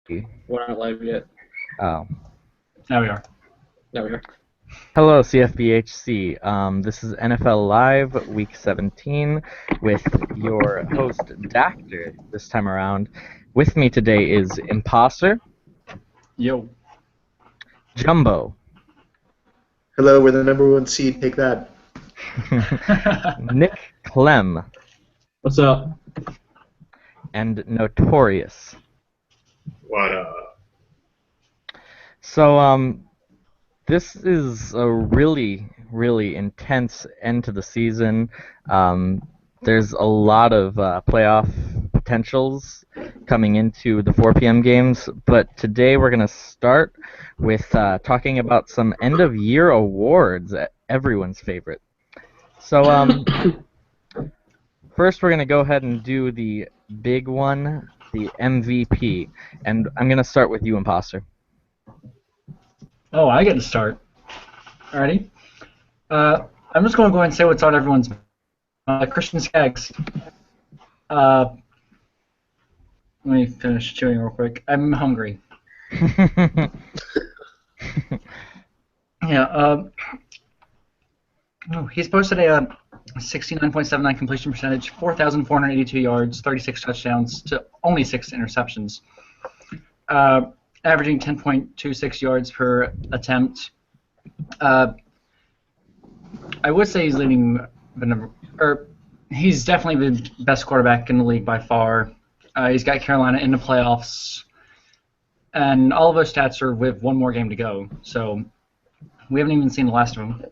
We're not live yet. Oh. Now we are. There we are. Hello, CFBHC. This is NFL Live, Week 17, with your host, Doctor, this time around. With me today is Imposter. Yo. Jumbo. Hello, we're the #1 seed. Take that. Nick Clem. What's up? And Notorious. What up? So, this is a really, really intense end to the season. There's a lot of playoff potentials coming into the 4 p.m. games, but today we're going to start with talking about some end-of-year awards, everyone's favorite. So, first we're going to go ahead and do the big one, the MVP, and I'm going to start with you, Imposter. Oh, I get to start. Alrighty. I'm just going to go ahead and say what's on everyone's Christian Skaggs. Let me finish chewing real quick. I'm hungry. Yeah. He's posted a 69.79 completion percentage, 4,482 yards, 36 touchdowns to only 6 interceptions. Averaging 10.26 yards per attempt. I would say he's leading the number, or he's definitely the best quarterback in the league by far. He's got Carolina in the playoffs, and all of those stats are with one more game to go. So we haven't even seen the last of him.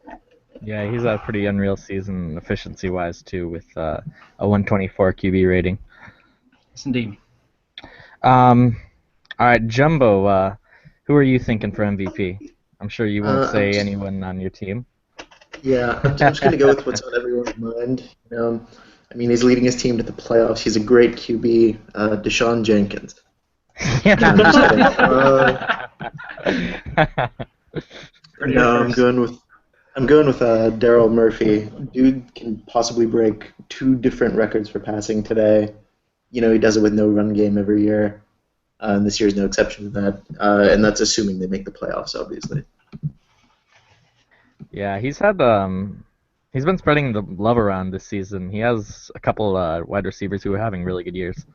Yeah, he's a pretty unreal season efficiency-wise too, with a 124 QB rating. Yes, indeed. All right, Jumbo, who are you thinking for MVP? I'm sure you won't say anyone on your team. Yeah, I'm just going to go with what's on everyone's mind. I mean, he's leading his team to the playoffs. He's a great QB, Deshaun Jenkins. No, I'm going with Daryl Murphy. Dude can possibly break 2 different records for passing today. You know, he does it with no run game every year. And this year's no exception to that. And that's assuming they make the playoffs, obviously. Yeah, he's been spreading the love around this season. He has a couple wide receivers who are having really good years.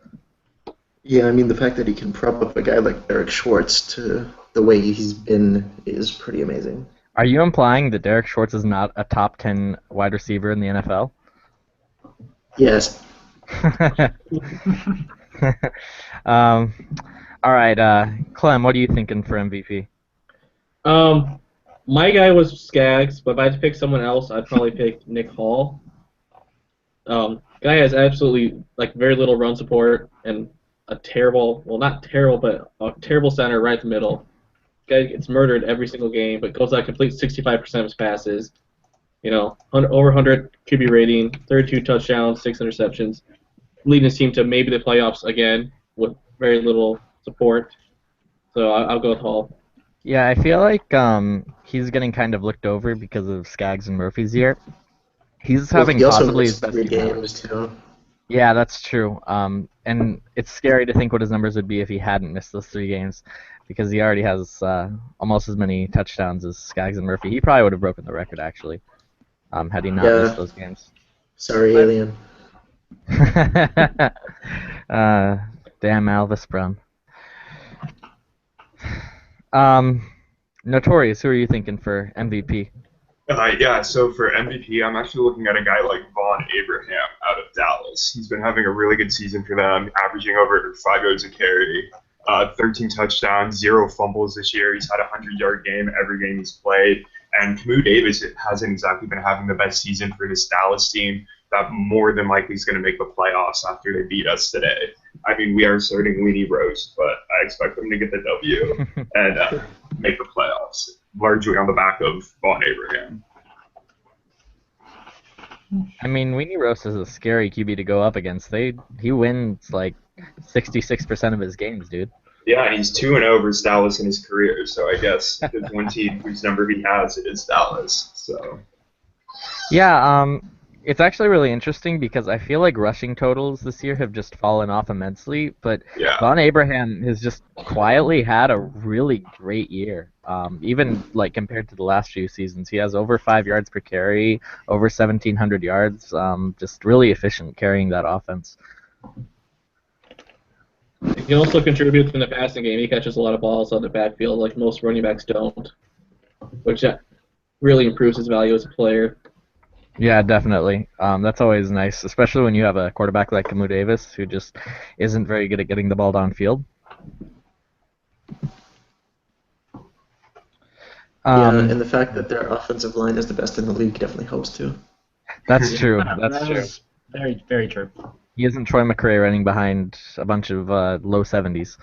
Yeah, I mean, the fact that he can prop up a guy like Derek Schwartz to the way he's been is pretty amazing. Are you implying that Derek Schwartz is not a top 10 wide receiver in the NFL? Yes. All right, Clem, what are you thinking for MVP? My guy was Skaggs, but if I had to pick someone else, I'd probably pick Nick Hall. Guy has absolutely very little run support and a terrible, well, not terrible, but a terrible center right in the middle. Guy gets murdered every single game, but goes out complete 65% of his passes. You know, over 100 QB rating, 32 touchdowns, 6 interceptions, leading his team to maybe the playoffs again with very little support. So I'll go with Hall. Yeah, I feel like he's getting kind of looked over because of Skaggs and Murphy's year. He's having he also possibly his missed best 3 year. games, too. Yeah, that's true. And it's scary to think what his numbers would be if he hadn't missed those 3 games, because he already has almost as many touchdowns as Skaggs and Murphy. He probably would have broken the record, actually, had he not missed those games. Sorry, Alien. Damn Alvis Brown. Notorious, who are you thinking for MVP? Yeah, so for MVP, I'm actually looking at a guy like Vaughn Abraham out of Dallas. He's been having a really good season for them, averaging over 5 yards a carry, 13 touchdowns, 0 fumbles this year. He's had a 100-yard game every game he's played. And Camus Davis hasn't exactly been having the best season for this Dallas team. That more than likely is going to make the playoffs after they beat us today. I mean, we are starting Weenie Rose, but I expect them to get the W and make the playoffs, largely on the back of Vaughn Abraham. I mean, Weenie Roast is a scary QB to go up against. He wins like 66% of his games, dude. Yeah, he's 2-0 versus Dallas in his career, so I guess there's one team whose number he has is Dallas. So. Yeah, It's actually really interesting because I feel like rushing totals this year have just fallen off immensely, but Yeah. Von Abraham has just quietly had a really great year. Even like compared to the last few seasons, he has over 5 yards per carry, over 1,700 yards. Just really efficient carrying that offense. He can also contribute in the passing game. He catches a lot of balls on the backfield, like most running backs don't, which really improves his value as a player. Yeah, definitely. That's always nice, especially when you have a quarterback like Camus Davis who just isn't very good at getting the ball downfield. Yeah, Um, and the fact that their offensive line is the best in the league definitely helps too. that's true. That's That true. is very, very true. He isn't Troy McRae running behind a bunch of low 70s.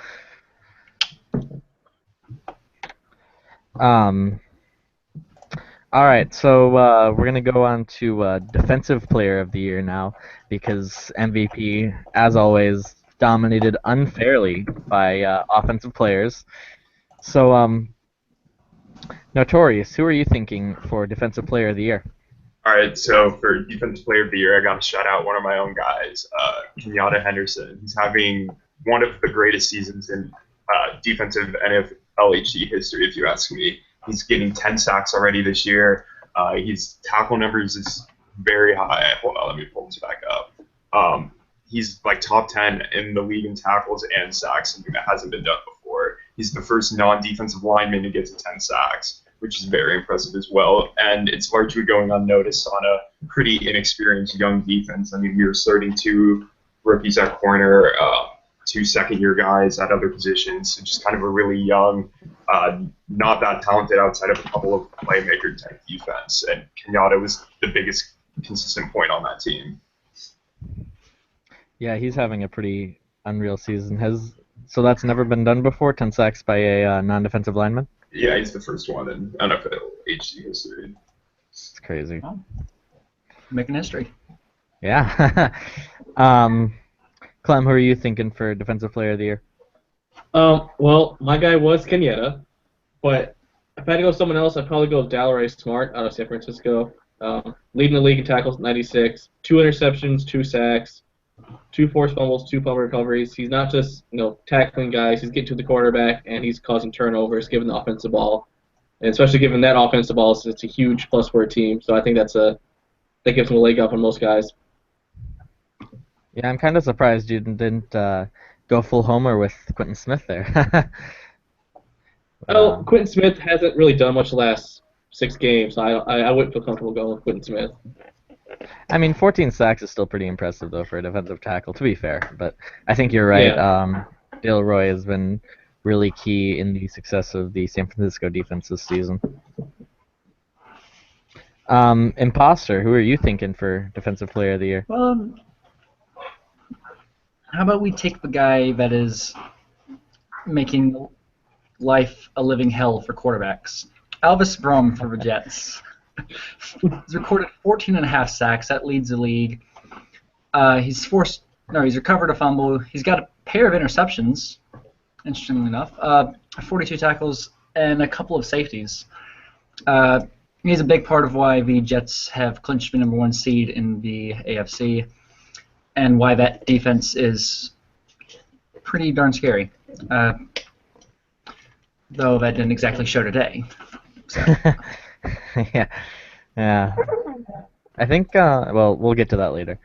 All right, so we're gonna go on to Defensive Player of the Year now because MVP, as always, dominated unfairly by offensive players. So, Notorious, who are you thinking for Defensive Player of the Year? All right, so for Defensive Player of the Year, I got to shout out one of my own guys, Kenyatta Henderson. He's having one of the greatest seasons in defensive NFL HD history, if you ask me. He's getting 10 sacks already this year. His tackle numbers is very high. Hold on, let me pull this back up. He's like top 10 in the league in tackles and sacks, something that hasn't been done before. He's the first non-defensive lineman to get to 10 sacks, which is very impressive as well. And it's largely going unnoticed on a pretty inexperienced young defense. I mean, we were starting 2 rookies at corner, 2 second-year guys at other positions, so just kind of a really young, not that talented outside of a couple of playmaker-type defense. And Kenyatta was the biggest consistent point on that team. Yeah, he's having a pretty unreal season. So that's never been done before, 10 sacks by a non-defensive lineman? Yeah, he's the first one in NFL HD history. It's crazy. Oh. Making history. Yeah. Clem, who are you thinking for Defensive Player of the Year? Well, my guy was Kenyatta, but if I had to go with someone else, I'd probably go with Dalaray Smart out of San Francisco. Leading the league in tackles, 96, 2 interceptions, 2 sacks, 2 forced fumbles, 2 fumble recoveries. He's not just tackling guys. He's getting to the quarterback and he's causing turnovers, giving the offense the ball, and especially giving that offense the ball, it's a huge plus for a team. So I think that gives him a leg up on most guys. Yeah, I'm kind of surprised you didn't go full homer with Quentin Smith there. Well, Quentin Smith hasn't really done much the last 6 games, so I wouldn't feel comfortable going with Quentin Smith. I mean, 14 sacks is still pretty impressive, though, for a defensive tackle, to be fair. But I think you're right. Yeah. Dale Roy has been really key in the success of the San Francisco defense this season. Imposter, who are you thinking for Defensive Player of the Year? Well, how about we take the guy that is making life a living hell for quarterbacks? Elvis Brom for the Jets. He's recorded 14.5 sacks. That leads the league. He's recovered a fumble. He's got a pair of interceptions, interestingly enough. 42 tackles and a couple of safeties. He's a big part of why the Jets have clinched the #1 seed in the AFC, and why that defense is pretty darn scary. Though that didn't exactly show today. So. Yeah. I think, we'll get to that later.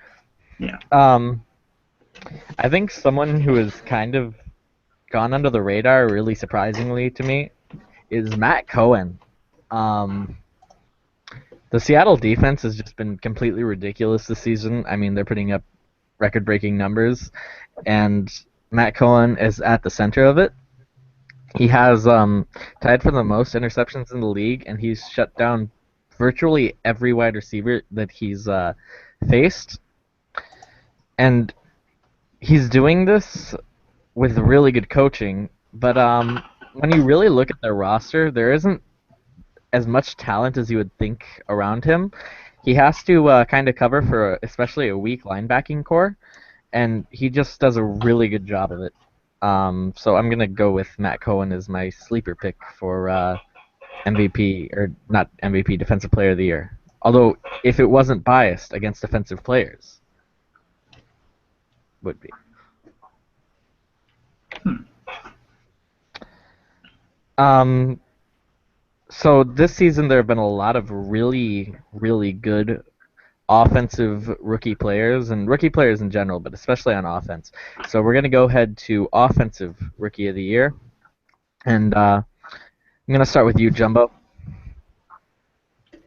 Yeah. I think someone who has kind of gone under the radar, really surprisingly to me, is Matt Cohen. The Seattle defense has just been completely ridiculous this season. I mean, they're putting up record-breaking numbers, and Matt Cohen is at the center of it. He has tied for the most interceptions in the league, and he's shut down virtually every wide receiver that he's faced. And he's doing this with really good coaching, but when you really look at their roster, there isn't as much talent as you would think around him. He has to kind of cover for especially a weak linebacking core, and he just does a really good job of it. So I'm going to go with Matt Cohen as my sleeper pick for MVP, or not MVP, Defensive Player of the Year. Although, if it wasn't biased against defensive players, would be. So this season there have been a lot of really, really good offensive rookie players and rookie players in general, but especially on offense. So we're going to go ahead to offensive rookie of the year. And I'm going to start with you, Jumbo.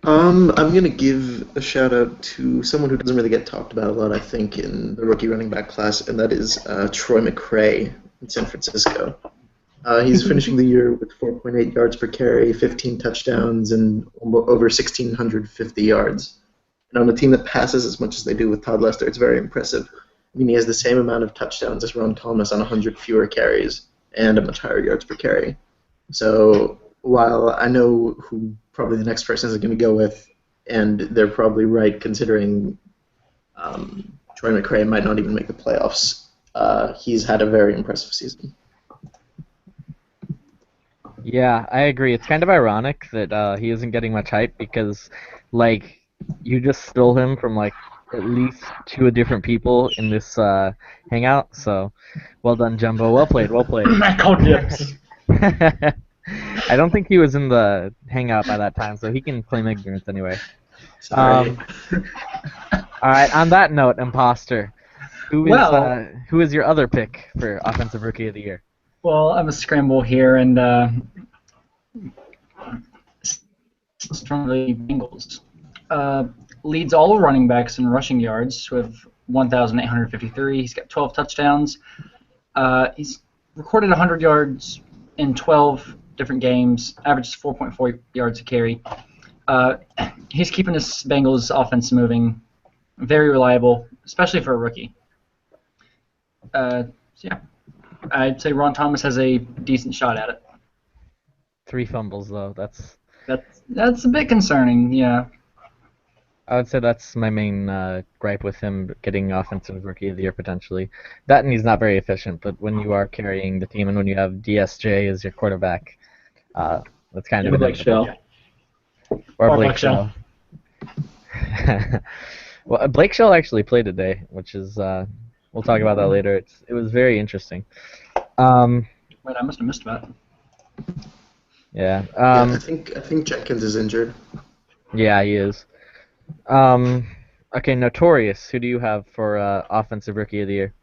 I'm going to give a shout out to someone who doesn't really get talked about a lot, I think, in the rookie running back class, and that is Troy McRae in San Francisco. He's finishing the year with 4.8 yards per carry, 15 touchdowns, and over 1,650 yards. And on a team that passes as much as they do with Todd Lester, it's very impressive. I mean, he has the same amount of touchdowns as Ron Thomas on 100 fewer carries and a much higher yards per carry. So while I know who probably the next person is going to go with, and they're probably right considering Troy McRae might not even make the playoffs, he's had a very impressive season. Yeah, I agree. It's kind of ironic that he isn't getting much hype because, like, you just stole him from, like, at least two different people in this hangout. So, well done, Jumbo. Well played, well played. I called dibs. I don't think he was in the hangout by that time, so he can claim ignorance anyway. Sorry. All right, on that note, imposter, who is your other pick for Offensive Rookie of the Year? Well, I'm a scramble here, and from the Bengals. Leads all running backs in rushing yards with 1,853. He's got 12 touchdowns. He's recorded 100 yards in 12 different games, averages 4.4 yards a carry. He's keeping his Bengals offense moving. Very reliable, especially for a rookie. So yeah, I'd say Ron Thomas has a decent shot at it. 3 fumbles though. That's a bit concerning. Yeah. I would say that's my main gripe with him getting Offensive Rookie of the Year potentially. That and he's not very efficient, but when you are carrying the team and when you have DSJ as your quarterback, that's kind of Blake Shell. Or Blake Shell. Well, Blake Shell actually played today, which is we'll talk about that later. It was very interesting. Wait, I must have missed that. Yeah. I think Jenkins is injured. Yeah, he is. Okay, Notorious. Who do you have for Offensive Rookie of the Year?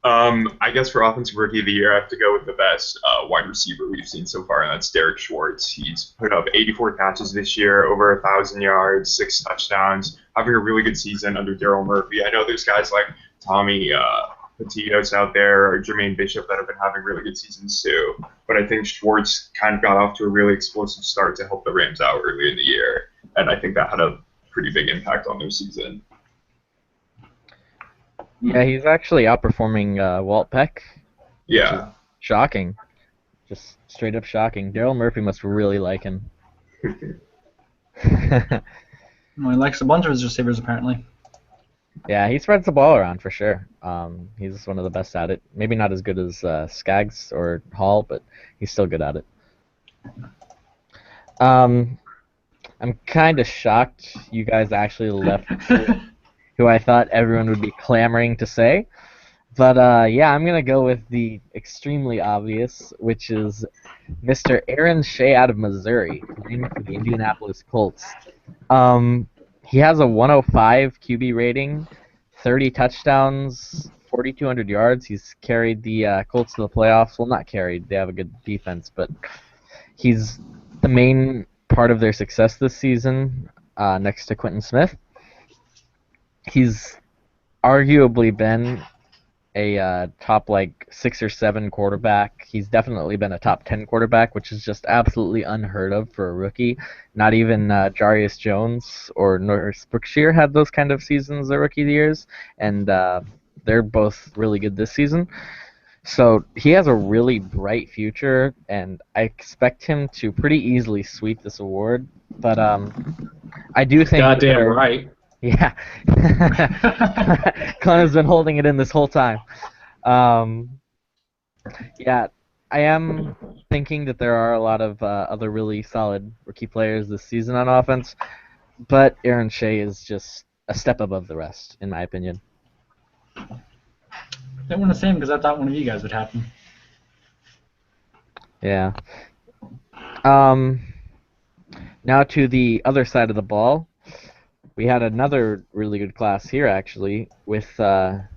I guess for Offensive Rookie of the Year, I have to go with the best wide receiver we've seen so far, and that's Derek Schwartz. He's put up 84 catches this year, over 1,000 yards, 6 touchdowns, having a really good season under Daryl Murphy. I know there's guys like Tommy Patitos out there or Jermaine Bishop that have been having really good seasons too, but I think Schwartz kind of got off to a really explosive start to help the Rams out early in the year, and I think that had a pretty big impact on their season. Yeah, he's actually outperforming Walt Peck. Yeah. Shocking. Just straight up shocking. Daryl Murphy must really like him. Well, he likes a bunch of his receivers, apparently. Yeah, he spreads the ball around for sure. He's one of the best at it. Maybe not as good as Skaggs or Hall, but he's still good at it. I'm kind of shocked you guys actually left who I thought everyone would be clamoring to say. But yeah, I'm going to go with the extremely obvious, which is Mr. Aaron Shea out of Missouri, playing for the Indianapolis Colts. He has a 105 QB rating, 30 touchdowns, 4,200 yards. He's carried the Colts to the playoffs. Well, not carried. They have a good defense, but he's the main part of their success this season, next to Quentin Smith. He's arguably been a top 6 or 7 quarterback. He's definitely been a top 10 quarterback, which is just absolutely unheard of for a rookie. Not even Jarius Jones or Norris Brookshire had those kind of seasons their rookie years, and they're both really good this season. So he has a really bright future, and I expect him to pretty easily sweep this award. But I do think Goddamn right. Yeah. Connor's been holding it in this whole time. Yeah, I am thinking that there are a lot of other really solid rookie players this season on offense. but Aaron Shea is just a step above the rest, in my opinion. Didn't want to say him because I thought one of you guys would have him. Yeah. Now to the other side of the ball, we had another really good class here actually with the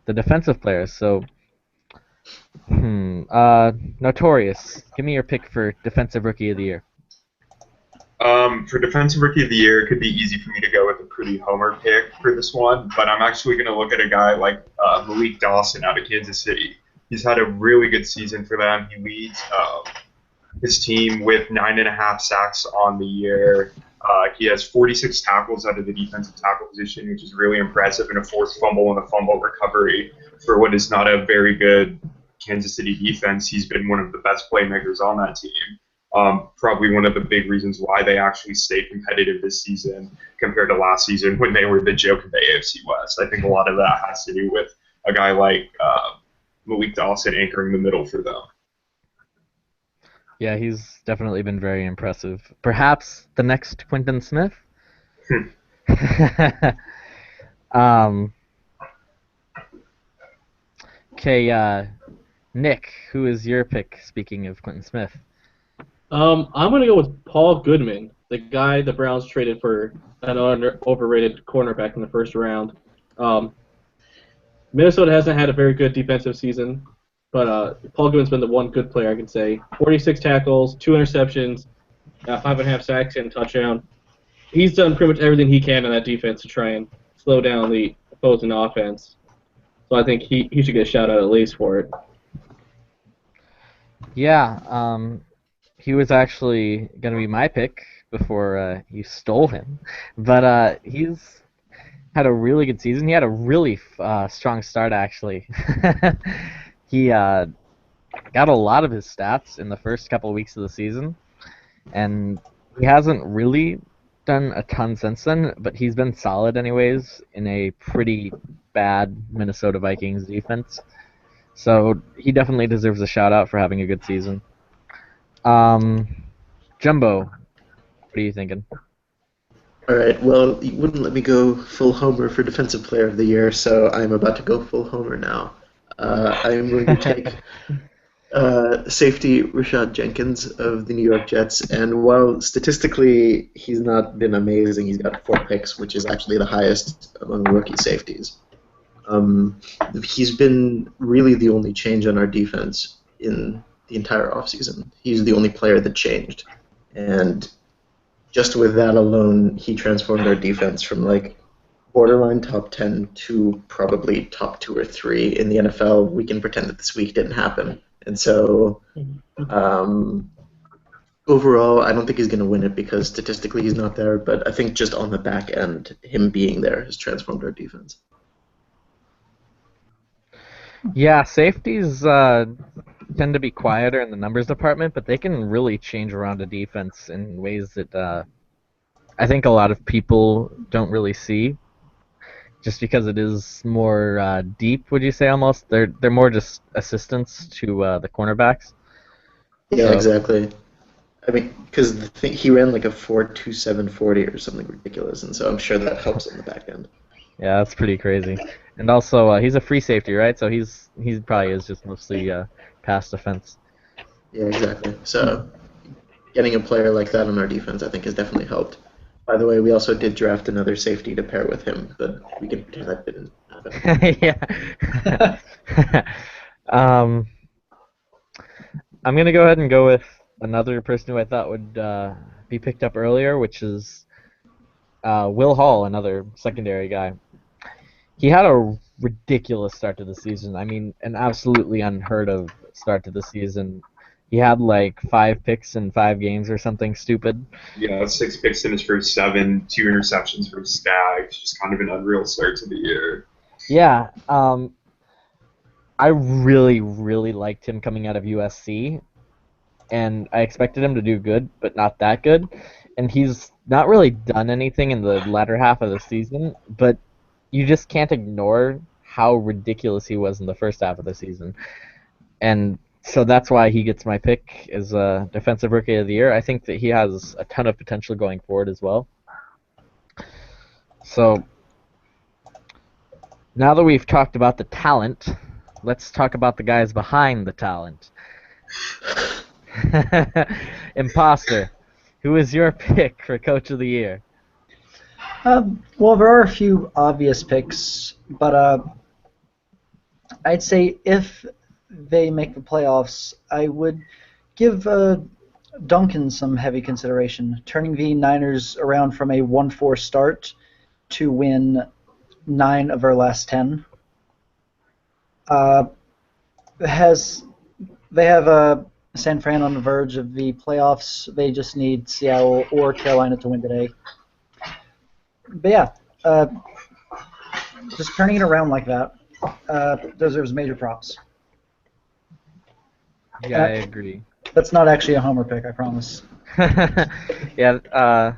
defensive players. So, Notorious, give me your pick for defensive rookie of the year. For defensive rookie of the year, it could be easy for me to go with a pretty homer pick for this one, but I'm actually going to look at a guy like Malik Dawson out of Kansas City. He's had a really good season for them. He leads his team with 9.5 sacks on the year. He has 46 tackles out of the defensive tackle position, which is really impressive, and a forced fumble and a fumble recovery for what is not a very good Kansas City defense. He's been one of the best playmakers on that team. Probably one of the big reasons why they actually stayed competitive this season compared to last season when they were the joke of the AFC West. I think a lot of that has to do with a guy like Malik Dawson anchoring the middle for them. Yeah, he's definitely been very impressive. Perhaps the next Quinton Smith? um, okay, Nick, who is your pick, speaking of Quinton Smith? I'm gonna go with Paul Goodman, the guy the Browns traded for an overrated cornerback in the first round. Minnesota hasn't had a very good defensive season, but Paul Goodman's been the one good player I can say. 46 tackles, 2 interceptions, 5.5 sacks, and a touchdown. He's done pretty much everything he can on that defense to try and slow down the opposing offense. So I think he should get a shout out at least for it. Yeah, he was actually going to be my pick before you stole him. But he's had a really good season. He had a really strong start, actually. He got a lot of his stats in the first couple of weeks of the season, and he hasn't really done a ton since then, but he's been solid anyways in a pretty bad Minnesota Vikings defense. So he definitely deserves a shout out for having a good season. Jumbo, what are you thinking? All right. Well, you wouldn't let me go full homer for defensive player of the year, so I'm about to go full homer now. I'm going to take safety Rashad Jenkins of the New York Jets, and while statistically he's not been amazing, he's got 4 picks, which is actually the highest among rookie safeties. He's been really the only change on our defense in the entire offseason. He's the only player that changed, and just with that alone, he transformed our defense from like borderline top 10 to probably top 2 or 3 in the NFL. We can pretend that this week didn't happen. And so overall, I don't think he's going to win it because statistically he's not there, but I think just on the back end, him being there has transformed our defense. Yeah, safeties tend to be quieter in the numbers department, but they can really change around a defense in ways that I think a lot of people don't really see. Just because it is more deep, would you say almost? They're more just assistants to the cornerbacks. Yeah, So- exactly. I mean, because he ran like a 4.2740 or something ridiculous, and so I'm sure that helps on the back end. Yeah, that's pretty crazy. And also, he's a free safety, right? So he probably is just mostly pass defense. Yeah, exactly. So getting a player like that on our defense, I think, has definitely helped. By the way, we also did draft another safety to pair with him, but we can pretend that didn't happen. Yeah. I'm gonna go ahead and go with another person who I thought would be picked up earlier, which is Will Hall, another secondary guy. He had a ridiculous start to the season. I mean, an absolutely unheard of start to the season. He had like 5 picks in 5 games or something stupid. Yeah, 6 picks in his first 7, 2 interceptions for Stags. Just kind of an unreal start to the year. Yeah, I really, really liked him coming out of USC, and I expected him to do good, but not that good. And he's not really done anything in the latter half of the season, but you just can't ignore how ridiculous he was in the first half of the season. And so that's why he gets my pick as a defensive rookie of the year. I think that he has a ton of potential going forward as well. So now that we've talked about the talent, let's talk about the guys behind the talent. Imposter, who is your pick for Coach of the Year? Well, there are a few obvious picks, but I'd say if they make the playoffs, I would give Duncan some heavy consideration, turning the Niners around from a 1-4 start to win 9 of their last 10. They have San Fran on the verge of the playoffs. They just need Seattle or Carolina to win today. But yeah, just turning it around like that deserves major props. Yeah, I agree. That's not actually a homer pick, I promise. Yeah,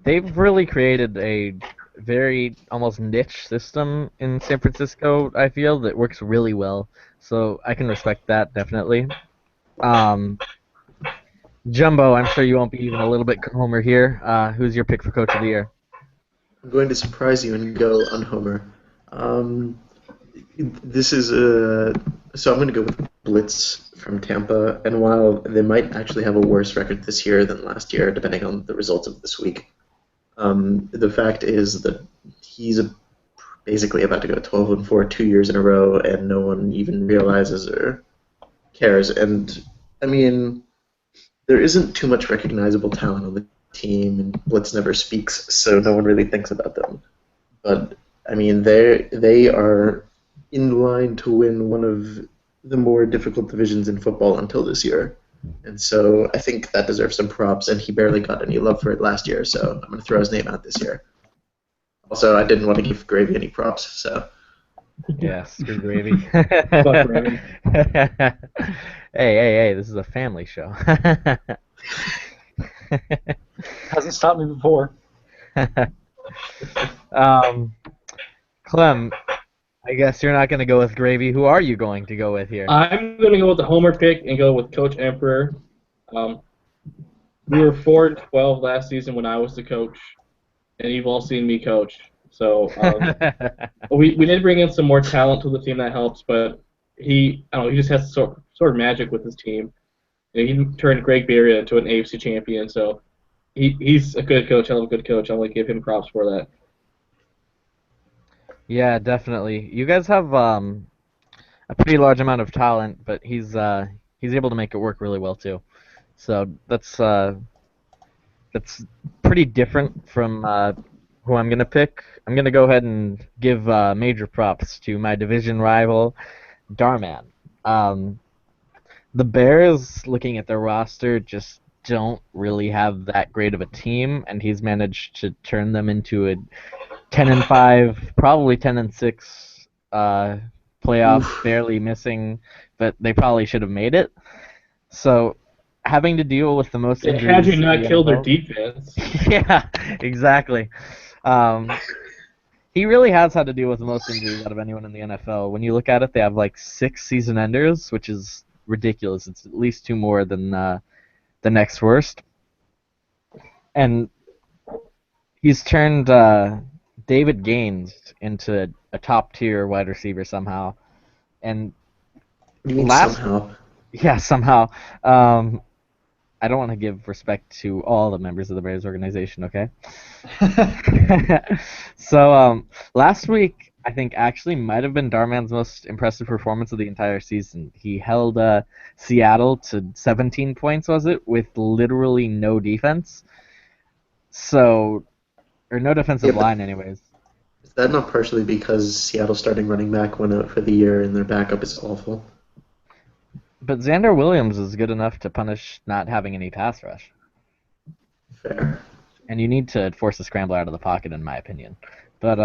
they've really created a very almost niche system in San Francisco, I feel, that works really well. So I can respect that, definitely. Jumbo, I'm sure you won't be even a little bit homer here. Who's your pick for Coach of the Year? I'm going to surprise you and go on Homer. This is so I'm going to go with Blitz from Tampa, and while they might actually have a worse record this year than last year, depending on the results of this week, the fact is that he's basically about to go 12-4 2 years in a row, and no one even realizes or cares. And I mean, there isn't too much recognizable talent on the team, and Blitz never speaks, so no one really thinks about them. But I mean, they are in line to win one of the more difficult divisions in football until this year. And so I think that deserves some props, and he barely got any love for it last year, so I'm going to throw his name out this year. Also, I didn't want to give Gravy any props, so. Yeah, screw Gravy. Fuck Gravy. Hey, this is a family show. Hasn't stopped me before. Clem, I guess you're not going to go with Gravy. Who are you going to go with here? I'm going to go with the homer pick and go with Coach Emperor. We were 4-12 last season when I was the coach, and you've all seen me coach. So we did bring in some more talent to the team that helps, but he just has sort of magic with his team. You know, he turned Greg Beria into an AFC champion, so he's a good coach. I'm a good coach. I'm going to give him props for that. Yeah, definitely. You guys have a pretty large amount of talent, but he's able to make it work really well too. So that's pretty different from who I'm gonna pick. I'm gonna go ahead and give major props to my division rival, Darman. The Bears, looking at their roster, just don't really have that great of a team, and he's managed to turn them into a 10-5, probably 10-6 playoff, barely missing, but they probably should have made it. So having to deal with the most injuries. Had you not in the killed their NFL defense. Yeah, exactly. He really has had to deal with the most injuries out of anyone in the NFL. When you look at it, they have like 6 season enders, which is ridiculous. It's at least 2 more than the next worst. And he's turned David Gaines into a top tier wide receiver somehow. And What do you mean last somehow? yeah, somehow. I don't want to give respect to all the members of the Bears organization, okay? So last week, I think actually might have been Darman's most impressive performance of the entire season. He held Seattle to 17 points, was it, with literally no defense? So, or no defensive Yeah, but line, anyways. is that not partially because Seattle's starting running back went out for the year and their backup is awful? But Xander Williams is good enough to punish not having any pass rush. Fair. And you need to force a scrambler out of the pocket, in my opinion. But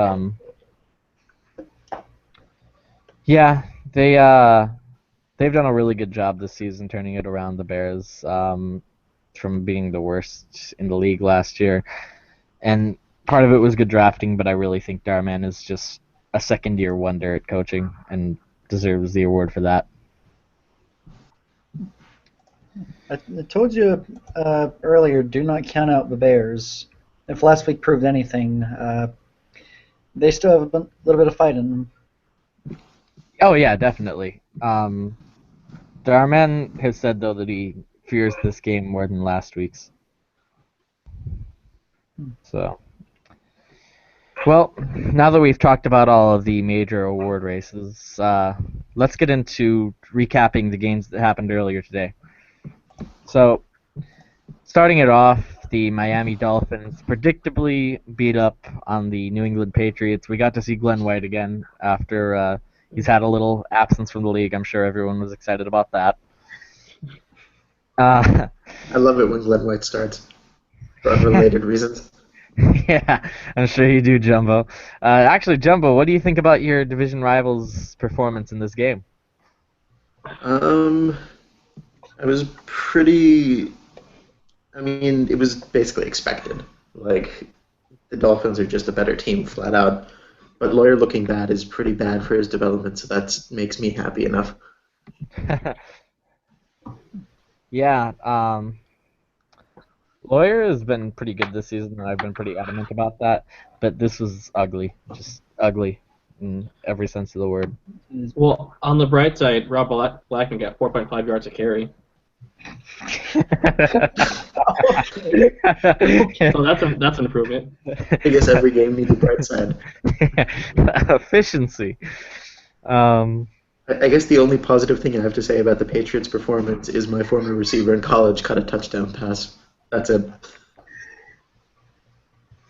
yeah, they've done a really good job this season turning it around. The Bears, from being the worst in the league last year, and part of it was good drafting. But I really think Darman is just a second-year wonder at coaching and deserves the award for that. I told you earlier, do not count out the Bears. if last week proved anything, they still have a little bit of fight in them. Oh yeah, definitely. Darman has said though that he fears this game more than last week's. So, well, now that we've talked about all of the major award races, let's get into recapping the games that happened earlier today. So, starting it off, the Miami Dolphins predictably beat up on the New England Patriots. We got to see Glenn White again after he's had a little absence from the league. I'm sure everyone was excited about that. I love it when Glenn White starts for unrelated reasons. Yeah, I'm sure you do, Jumbo. Actually, Jumbo, what do you think about your division rival's performance in this game? I was pretty. I mean, it was basically expected. Like, the Dolphins are just a better team, flat out. But Lawyer looking bad is pretty bad for his development, so that makes me happy enough. Yeah, Lawyer has been pretty good this season, and I've been pretty adamant about that. But this was ugly, just ugly in every sense of the word. Well, on the bright side, Rob Blackman got 4.5 yards a carry. So that's an improvement. I guess every game needs a bright side. Efficiency. I guess the only positive thing I have to say about the Patriots' performance is my former receiver in college caught a touchdown pass. That's it.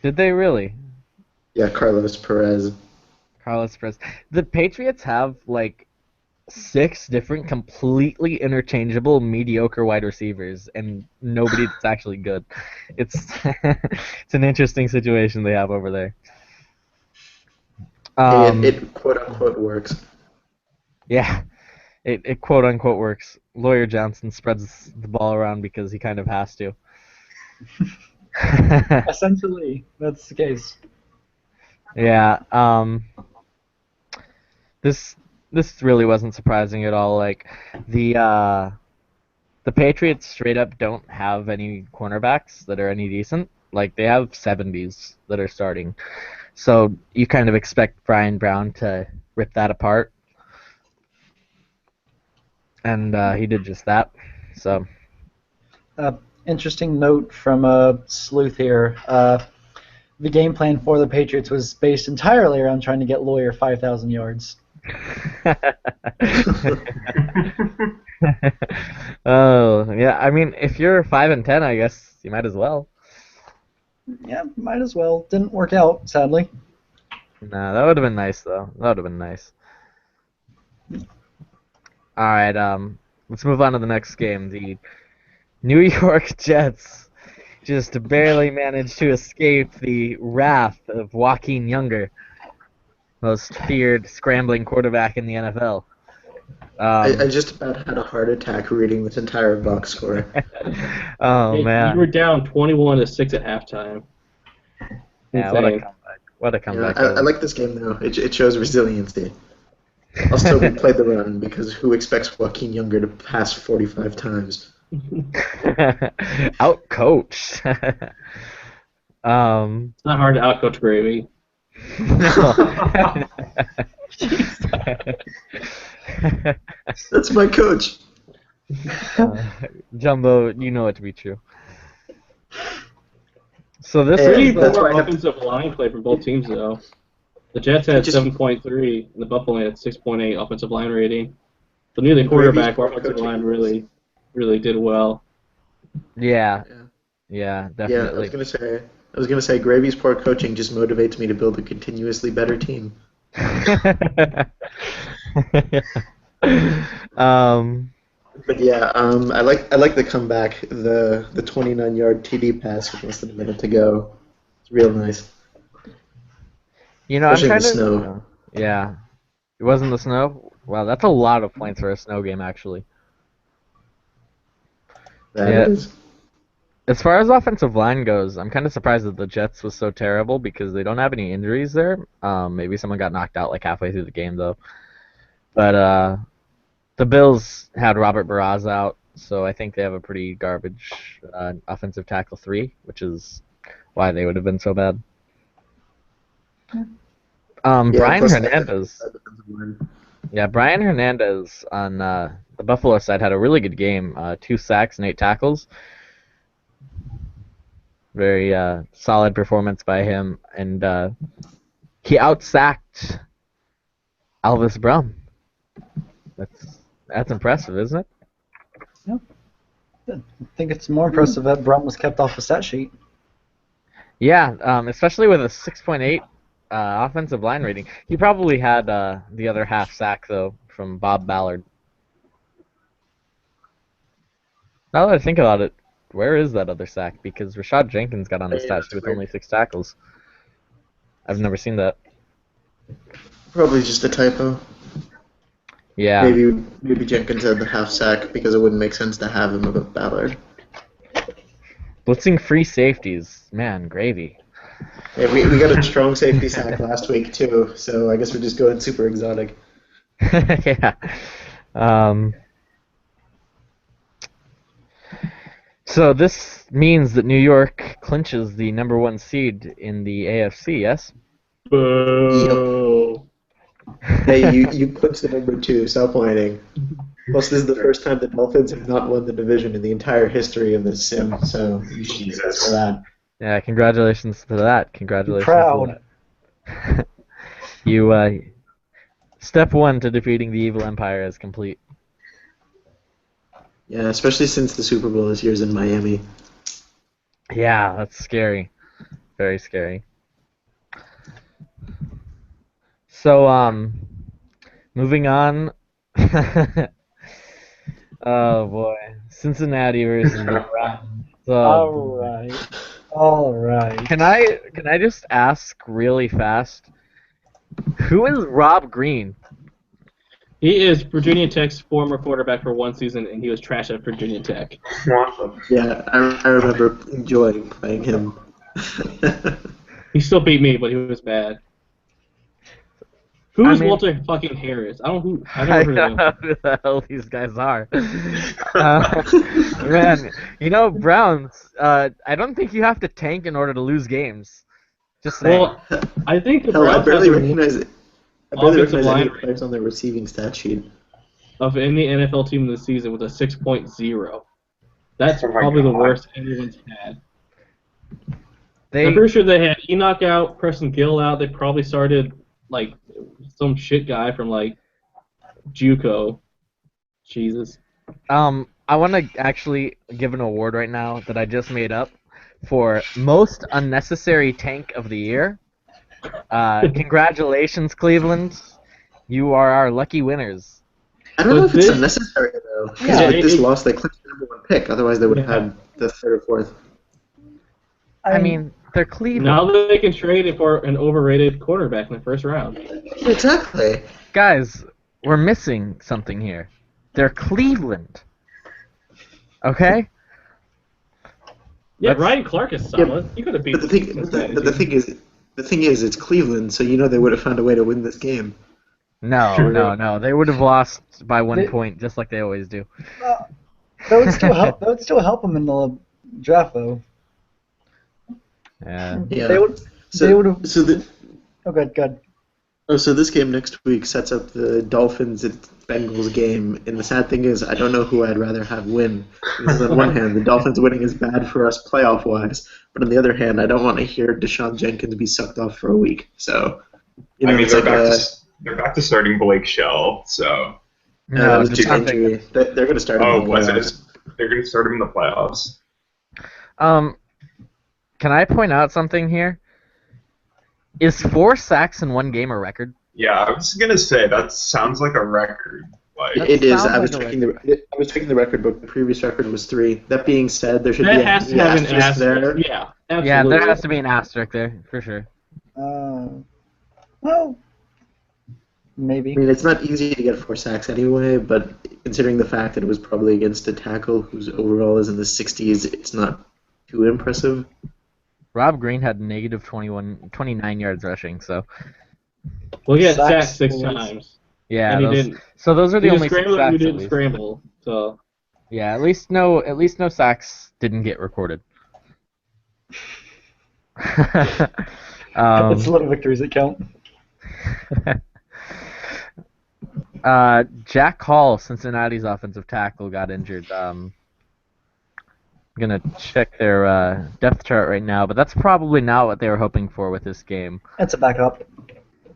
Did they really? Yeah, Carlos Perez. Carlos Perez. The Patriots have like 6 different completely interchangeable mediocre wide receivers and nobody that's actually good. It's it's an interesting situation they have over there. It quote unquote works. Yeah, it quote unquote works. Lawyer Johnson spreads the ball around because he kind of has to. Essentially, that's the case. Yeah. This really wasn't surprising at all. Like the Patriots straight up don't have any cornerbacks that are any decent. Like they have 70s that are starting. So you kind of expect Brian Brown to rip that apart. And he did just that. So Interesting note from Sleuth here. The game plan for the Patriots was based entirely around trying to get Lawyer 5,000 yards. Oh yeah, I mean if you're 5-10, I guess you might as well. Yeah, might as well. Didn't work out, sadly. Nah, that would have been nice though. That would have been nice. All right, let's move on to the next game. The New York Jets just barely managed to escape the wrath of Joaquin Younger, most feared scrambling quarterback in the NFL. I just about had a heart attack reading this entire box score. Oh Hey, man! You were down 21-6 at halftime. Yeah, what a Insane. comeback! What a Yeah, comeback! I like this game though. It shows resiliency. I'll still play the run because who expects Joaquin Younger to pass 45 times? Out coached. It's not hard to outcoach Gravy. That's my coach. Jumbo, you know it to be true. So this Hey, is that's Poor why I have offensive line play from both teams, though. The Jets had Just- 7.3, and the Buffalo had 6.8 offensive line rating. So neither Gravy's quarterback poor or offensive coaching line is- really did well. yeah, Yeah. yeah, Yeah, definitely. I was gonna say Gravy's poor coaching just motivates me to build a continuously better team. um, But yeah, I like the comeback, the 29-yard TD pass with less than a minute to go. It's real nice. you know, I'm Especially in kind the of snow. yeah. It wasn't the snow. Wow, that's a lot of points for a snow game, actually. That Yeah. is. As far as offensive line goes, I'm kind of surprised that the Jets was so terrible because they don't have any injuries there. Maybe someone got knocked out like halfway through the game though. But the Bills had Robert Baraz out, so I think they have a pretty garbage offensive tackle 3, which is why they would have been so bad. Yeah, Brian plus- Hernandez. Yeah, Brian Hernandez on the Buffalo side had a really good game. 2 sacks and 8 tackles. Very solid performance by him, and he outsacked Alvis Brum. That's impressive, isn't it? I think it's more impressive that Brum was kept off the stat sheet. Yeah, especially with a 6.8 offensive line rating. He probably had the other half sack though from Bob Ballard. Now that I think about it, where is that other sack? Because Rashad Jenkins got on the stat sheet with only 6 tackles. I've never seen that. Probably just a typo. Yeah. Maybe Jenkins had the half sack because it wouldn't make sense to have him above Ballard. Blitzing free safeties, man, gravy. Yeah, we got a strong safety sack last week too, so I guess we're just going super exotic. Yeah. So this means that New York clinches the #1 seed in the AFC, yes? Boo. Hey, you clinched the number 2. Stop whining. Plus, this is the first time the Dolphins have not won the division in the entire history of this sim, so you should be Jesus. for that. Yeah, congratulations to that. Congratulations. Proud. To that. You, step 1 to defeating the evil empire is complete. Yeah, especially since the Super Bowl this year is in Miami. Yeah, that's scary. Very scary. So, moving on. Oh boy, Cincinnati versus the Browns. All right. Can I just ask really fast? Who is Rob Green? He is Virginia Tech's former quarterback for 1 season, and he was trash at Virginia Tech. Yeah, I remember enjoying playing him. He still beat me, but he was bad. Who is mean- Walter fucking Harris? I don't know who. I've I never heard don't of him. know who the hell these guys are. Man, Browns. I don't think you have to tank in order to lose games. Just saying. Well, I think the Hell, I Browns barely have recognize it. I offensive barely recognize any line of the players on their receiving stat sheet. of any NFL team this season with a 6.0. That's Oh my probably the God. worst anyone's had. They I'm pretty sure they had Enoch out, Preston Gill out. They probably started like some shit guy from like JUCO. Jesus. I want to actually give an award right now that I just made up for most unnecessary tank of the year. Congratulations, Cleveland. You are our lucky winners. I don't But know if it's this- unnecessary though. Because Yeah, with this it- loss, they clinched the number 1 pick. Otherwise, they would have Yeah. had the 3rd or 4th. I mean, they're Cleveland. Now that they can trade it for an overrated quarterback in the first round. Exactly. Guys, we're missing something here. They're Cleveland. Okay? Yeah, That's- Ryan Clark is solid. He could have beat But the thing is, it's Cleveland, so you know they would have found a way to win this game. No. They would have lost by 1 They- point, just like they always do. That would still help. That would still help them in the draft, though. Yeah. Yeah. They would. So, they would have. so the Oh, good. so this game next week sets up the Dolphins and Bengals game. And the sad thing is, I don't know who I'd rather have win. Because on one hand, the Dolphins winning is bad for us playoff wise, but on the other hand, I don't want to hear Deshaun Jenkins be sucked off for a week. So, I mean, it's they're like they're back to starting Blake Shell, so that was just just something. injury. They're going to start him oh, in the was playoffs. it? They're going to start him in the playoffs. Can I point out something here? Is 4 sacks in 1 game a record? Yeah, I was going to say that sounds like a record. Like, That It is. sounds I was like a checking the record book. The previous record was 3. That being said, there should That be has to an have an asterisk asterisk. there. Yeah, absolutely. Yeah, there has to be an asterisk there, for sure. Well, maybe. I mean, it's not easy to get 4 sacks anyway, but considering the fact that it was probably against a tackle whose overall is in the 60s, it's not too impressive. Rob Green had negative 29 yards rushing, so Well, he got Sacks sacked 6 was- times. yeah. and he Those, didn't. so those are the He was only 6 scrambling sacks who at didn't least. scramble. So Yeah, at least no sacks didn't get recorded. It's little victories that count. Jack Hall, Cincinnati's offensive tackle, got injured. I'm gonna check their depth chart right now, but that's probably not what they were hoping for with this game. That's a backup.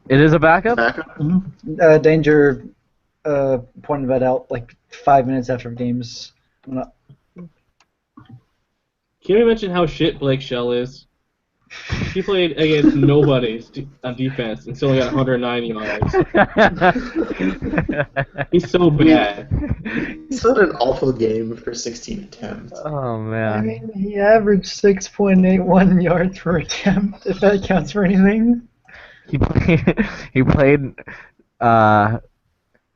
It is a backup? Backup? Danger pointed that out like 5 minutes after games. Can we mention how shit Blake Shell is? He played against nobody on defense and still only got 109 yards. He's so bad. He's had an awful game for 16 attempts. Oh, I man. mean, he averaged 6.81 yards per attempt, if that counts for anything. He played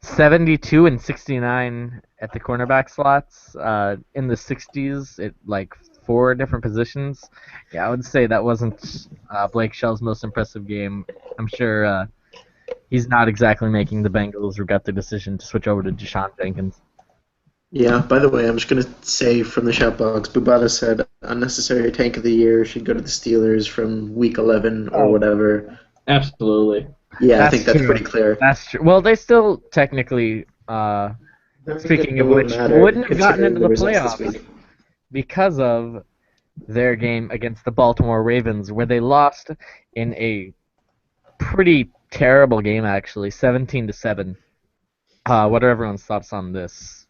72 and 69 at the cornerback slots, in the 60s at like 4 different positions. Yeah, I would say that wasn't Blake Shell's most impressive game. I'm sure he's not exactly making the Bengals regret the decision to switch over to Deshaun Jenkins. Yeah, by the way, I'm just going to say from the shout box, Bubata said unnecessary tank of the year should go to the Steelers from week 11 or whatever. Absolutely. Yeah, I think that's true. pretty clear. That's true. Well, they still technically, speaking of which, wouldn't have gotten into the playoffs because of their game against the Baltimore Ravens, where they lost in a pretty terrible game, actually, 17-7. What are everyone's thoughts on this?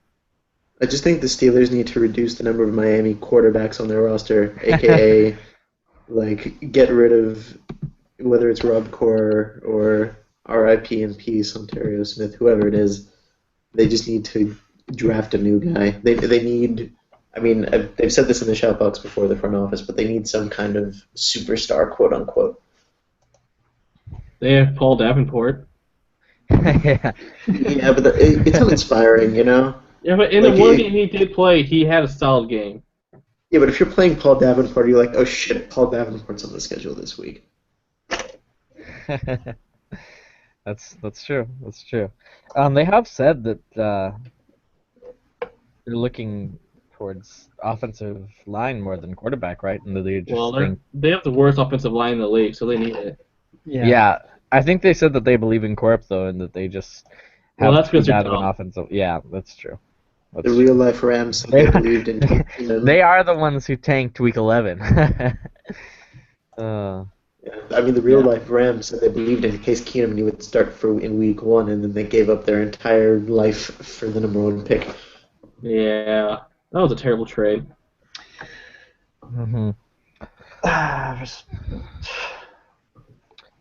I just think the Steelers need to reduce the number of Miami quarterbacks on their roster, aka like get rid of whether it's Rob Core or R.I.P. in peace, Ontario Smith, whoever it is. They just need to draft a new guy. They need. I mean, they've said this in the shout box before, the front office, but they need some kind of superstar, quote unquote. They have Paul Davenport. Yeah. Yeah, but it's uninspiring, you know. Yeah, but in Like, the one game he did play, he had a solid game. Yeah, but if you're playing Paul Davenport, you're like, oh shit, Paul Davenport's on the schedule this week. That's true. That's true. They have said that they're looking towards offensive line more than quarterback, right? And they just Well, think, they have the worst offensive line in the league, so they need it. yeah. I think they said that they believe in Corp though, and that they just have Well, that's too because they're bad of an dumb. offensive. Yeah, that's true. That's The true. real life Rams said they believed in Case Keenum. They are the ones who tanked Week 11. Yeah, I mean, the real life Rams said they believed in Case Keenum and he would start in week 1, and then they gave up their entire life for the number 1 pick. Yeah, that was a terrible trade. hmm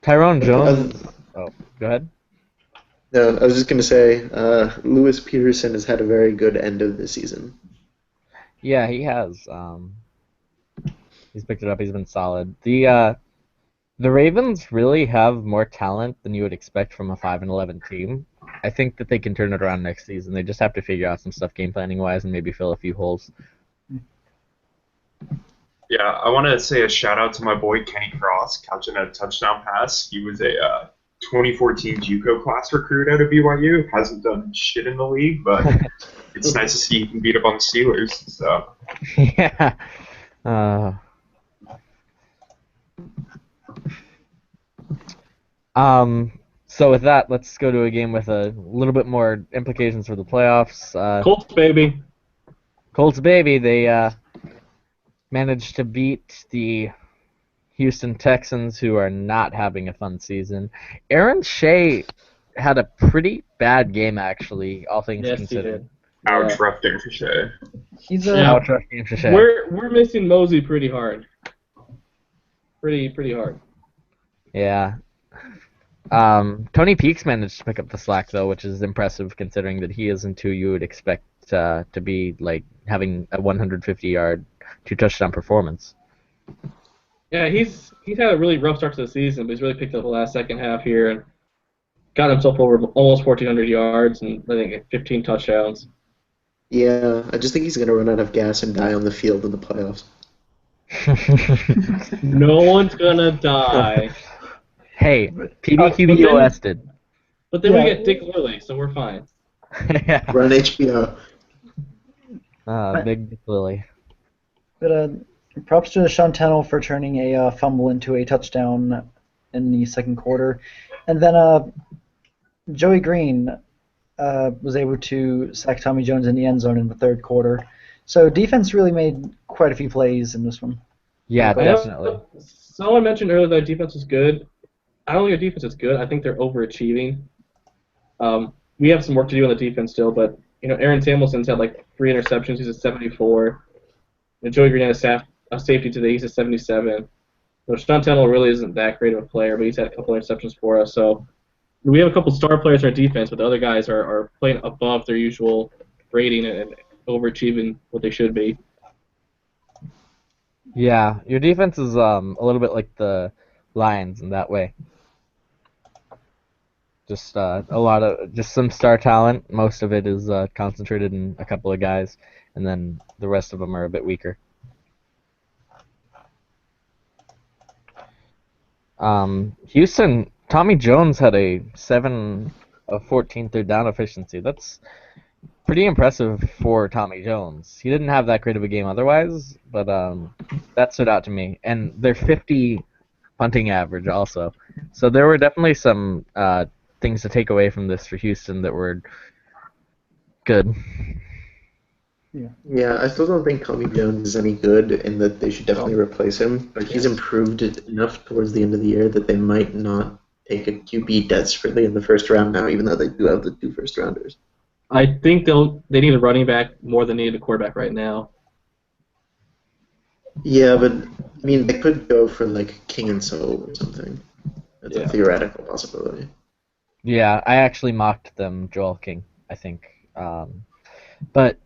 Tyrone Jones. Oh, go ahead. No, I was just gonna say, Lewis Peterson has had a very good end of the season. Yeah, he has. He's picked it up. He's been solid. The Ravens really have more talent than you would expect from a 5-11 team. I think that they can turn it around next season. They just have to figure out some stuff game planning wise and maybe fill a few holes. Yeah, I want to say a shout out to my boy Kenny Cross catching a touchdown pass. He was a 2014 JUCO class recruit out of BYU. Hasn't done shit in the league, but it's nice to see he can beat up on the Steelers. So Yeah. So with that, let's go to a game with a little bit more implications for the playoffs. Colts, baby. Colts baby, they managed to beat the Houston Texans, who are not having a fun season. Aaron Shea had a pretty bad game, actually, all things Yes, he considered. did. ouch, Yeah. rough day for Shea. He's Yeah. Ouch, rough game for Shea. We're missing Mosey pretty hard. Pretty hard. Yeah. Tony Peaks managed to pick up the slack, though, which is impressive considering that he isn't who you would expect to be like having a 150-yard, 2-touchdown performance. Yeah, he's had a really rough start to the season, but he's really picked up the last second half here and got himself over almost 1,400 yards and I think 15 touchdowns. Yeah, I just think he's gonna run out of gas and die on the field in the playoffs. No one's gonna die. Hey, but PBQBOS did. But then we Yeah. get Dick Lilly, so we're fine. Yeah. Run HBO. Big Dick Lily. But props to Sean Tennell for turning a fumble into a touchdown in the second quarter. And then Joey Green was able to sack Tommy Jones in the end zone in the third quarter. So defense really made quite a few plays in this one. Yeah, I know definitely. someone mentioned earlier that defense is good. I don't think our defense is good. I think they're overachieving. We have some work to do on the defense still, but Aaron Samuelson's had like 3 interceptions. He's at 74. Joey Green had a safety today. He's at 77. Sean Tennell really isn't that great of a player, but he's had a couple interceptions for us. So we have a couple star players on our defense, but the other guys are playing above their usual rating and overachieving what they should be. Yeah, your defense is a little bit like the Lions in that way. Just just some star talent. Most of it is concentrated in a couple of guys, and then the rest of them are a bit weaker. Houston, Tommy Jones had a 7 of 14 third down efficiency. That's pretty impressive for Tommy Jones. He didn't have that great of a game otherwise, but that stood out to me. And their 50 punting average also. So there were definitely some things to take away from this for Houston that were good. Yeah, I still don't think Tommy Jones is any good and that they should definitely replace him, but he's improved enough towards the end of the year that they might not take a QB desperately in the first round now, even though they do have the 2 first-rounders. I think they need a running back more than they need a quarterback right now. Yeah, but I mean, they could go for like King and Soul or something. That's a theoretical possibility. Yeah, I actually mocked them, Joel King, I think. But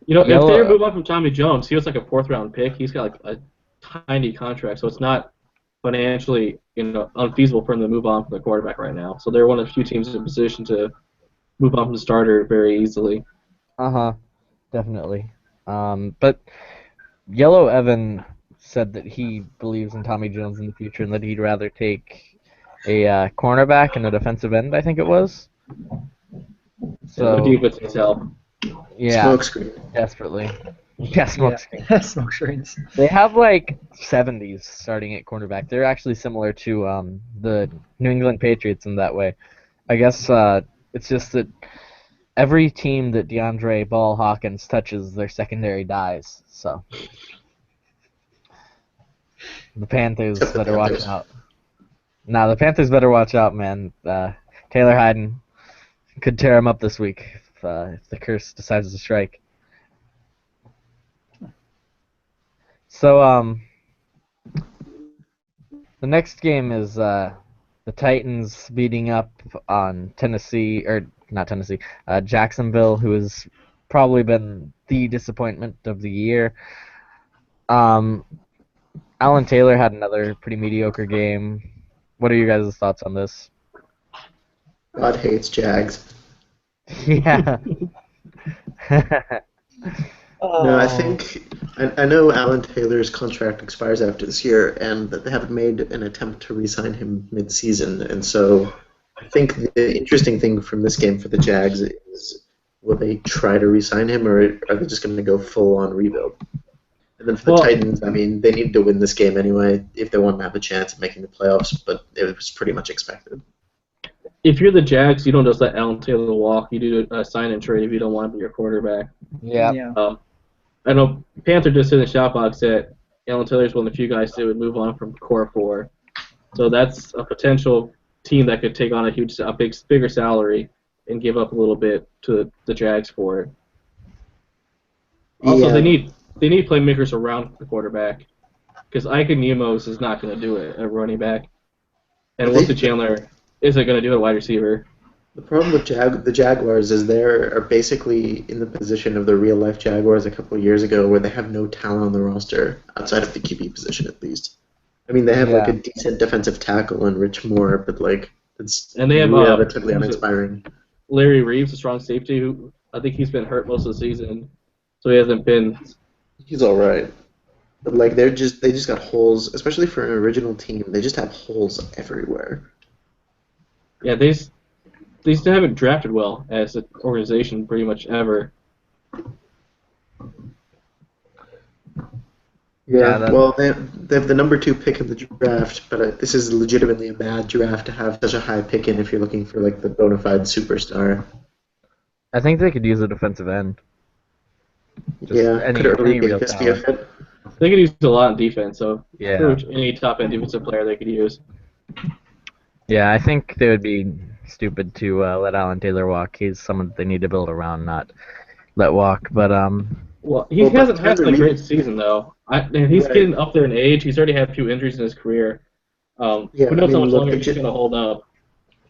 if they move on from Tommy Jones, he was like a 4th-round pick. He's got like a tiny contract, so it's not financially unfeasible for him to move on from the quarterback right now. So they're one of the few teams in a position to move on from the starter very easily. Definitely. But Yellow Evan said that he believes in Tommy Jones in the future and that he'd rather take a cornerback and a defensive end, I think it was. So defense needs help. Yeah, Smokescreen. desperately. Yeah, smokescreen. Yeah, smoke screens. They have like 70s starting at cornerback. They're actually similar to the New England Patriots in that way. I guess it's just that every team that DeAndre Ball Hawkins touches, their secondary dies. So the Panthers better watch out. Nah, the Panthers better watch out, man. Taylor Hayden could tear him up this week if the curse decides to strike. So the next game is the Titans beating up on Jacksonville, who has probably been the disappointment of the year. Alan Taylor had another pretty mediocre game. What are you guys' thoughts on this? God hates Jags. Yeah. No, I think I know Alan Taylor's contract expires after this year, and that they haven't made an attempt to re-sign him mid-season. And so, I think the interesting thing from this game for the Jags is, will they try to re-sign him, or are they just going to go full-on rebuild? And then for the Titans, I mean, they need to win this game anyway if they want to have a chance at making the playoffs. But it was pretty much expected. If you're the Jags, you don't just let Alan Taylor walk. You do a sign and trade if you don't want to be your quarterback. Yeah. I know Panther just in the shop box that Alan Taylor's one of the few guys that would move on from core 4. So that's a potential team that could take on a bigger salary and give up a little bit to the Jags for it. Also, they need playmakers around the quarterback because Ike Nemos is not going to do it at running back, and Wesley Chandler isn't going to do it at wide receiver. The problem with the Jaguars is they are basically in the position of the real-life Jaguars a couple of years ago where they have no talent on the roster, outside of the QB position at least. I mean, they have like a decent defensive tackle in Rich Moore, but like it's relatively uninspiring. Larry Reeves, a strong safety, who I think he's been hurt most of the season, so he hasn't been. He's all right, but like they just got holes, especially for an original team. They just have holes everywhere. Yeah, they haven't drafted well as an organization pretty much ever. Yeah, that- well, they have the number 2 pick in the draft, but this is legitimately a bad draft to have such a high pick in if you're looking for like the bona fide superstar. I think they could use a defensive end. Just Yeah, any could early real Davis be a talent. fit? They could use a lot in defense, so Yeah. pretty much any top end defensive player they could use. Yeah, I think they would be stupid to let Alan Taylor walk. He's someone they need to build around, not let walk. But Well, he Well, by the hasn't time had the a re- great season though. And he's Right. getting up there in age. He's already had a few injuries in his career. Yeah, Who knows I how mean, much look, longer the he's going to hold up?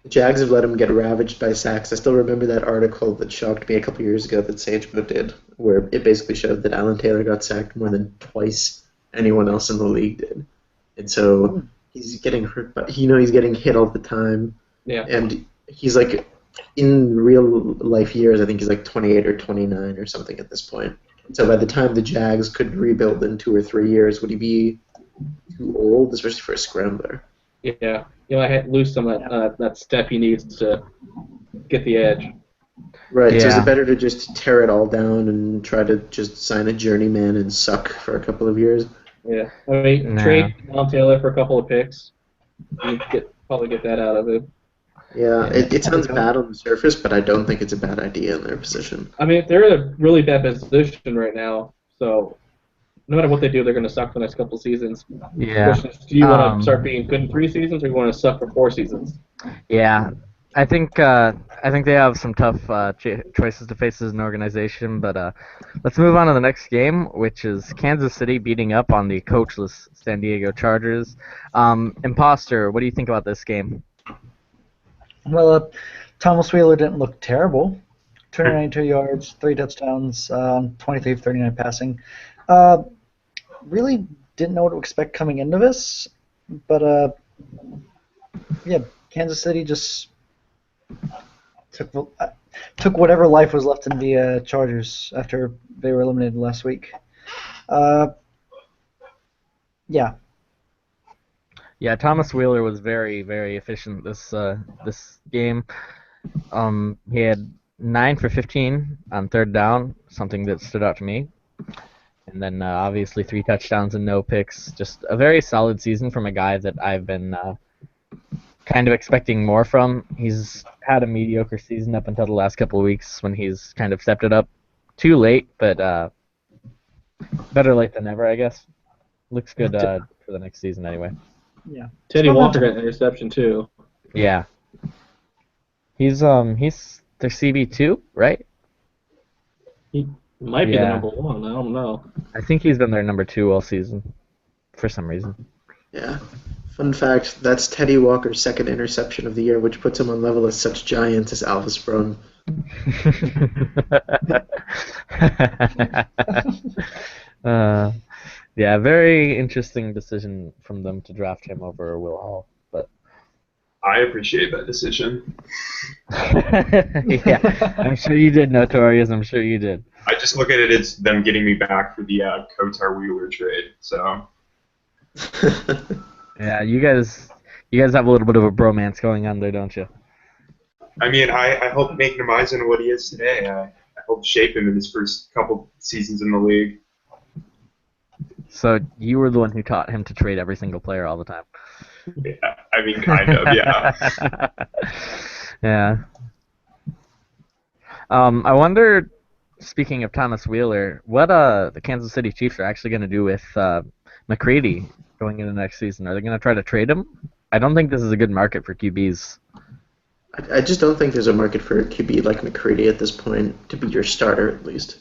Jags have let him get ravaged by sacks. I still remember that article that shocked me a couple years ago that Sagebo did, where it basically showed that Alan Taylor got sacked more than twice anyone else in the league did. And so he's getting hurt, but he's getting hit all the time. Yeah. And he's like, in real life years, I think he's like 28 or 29 or something at this point. So by the time the Jags could rebuild in 2 or 3 years, would he be too old, especially for a scrambler? Yeah. I had to lose some of that step he needs to get the edge. Right, so is Yeah. it better to just tear it all down and try to just sign a journeyman and suck for a couple of years? Yeah. I mean, Nah. trade Tom Taylor for a couple of picks. You probably get that out of it. Yeah, Yeah. it sounds bad on the surface, but I don't think it's a bad idea in their position. I mean, they're in a really bad position right now, so no matter what they do, they're going to suck for the next couple of seasons. yeah, Question is, do you want to Um, start being good in 3 seasons, or do you want to suck for 4 seasons? yeah. I think they have some tough choices to face as an organization. But let's move on to the next game, which is Kansas City beating up on the coachless San Diego Chargers. Imposter, what do you think about this game? Well, Thomas Wheeler didn't look terrible. 292 yards, 3 touchdowns, 23 of 39 passing. Really didn't know what to expect coming into this, but yeah, Kansas City just took whatever life was left in the Chargers after they were eliminated last week. Yeah. Yeah, Thomas Wheeler was very, very efficient this game. He had 9 for 15 on third down, something that stood out to me. And then obviously 3 touchdowns and no picks. Just a very solid season from a guy that I've been kind of expecting more from. He's had a mediocre season up until the last couple of weeks when he's kind of stepped it up. Too late, but better late than never, I guess. Looks good for the next season anyway. Yeah. Teddy It's Walker momentum. got an interception too. Yeah. He's their CB2, right? He might be the Yeah. number 1. I don't know. I think he's been their number 2 all season, for some reason. Yeah. Fun fact, that's Teddy Walker's second interception of the year, which puts him on level with such giants as Alvis Sprung. Yeah, very interesting decision from them to draft him over Will Hall, but I appreciate that decision. yeah, I'm sure you did, Notorious. I'm sure you did. I just look at it as them getting me back for the Kotar Wheeler trade. So Yeah, you guys have a little bit of a bromance going on there, don't you? I mean, I hope make Namizen what he is today. I hope shape him in his first couple seasons in the league. So you were the one who taught him to trade every single player all the time. Yeah, I mean, kind of, yeah. Yeah. I wonder, speaking of Thomas Wheeler, what the Kansas City Chiefs are actually going to do with McCready going into next season. Are they going to try to trade him? I don't think this is a good market for QBs. I just don't think there's a market for a QB like McCready at this point to be your starter, at least.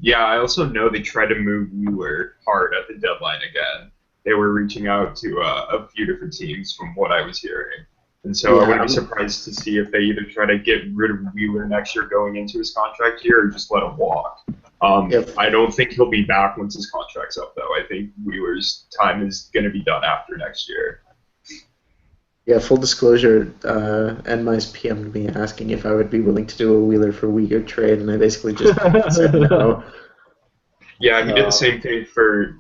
Yeah, I also know they tried to move Wheeler hard at the deadline again. They were reaching out to a few different teams from what I was hearing. And so I Yeah. wouldn't be surprised to see if they either try to get rid of Wheeler next year going into his contract year or just let him walk. Yep. I don't think he'll be back once his contract's up, though. I think Wheeler's time is going to be done after next year. Yeah, full disclosure, NMI's PM'd me asking if I would be willing to do a Wheeler for Wheeler trade, and I basically just said no. Yeah, he did the same thing for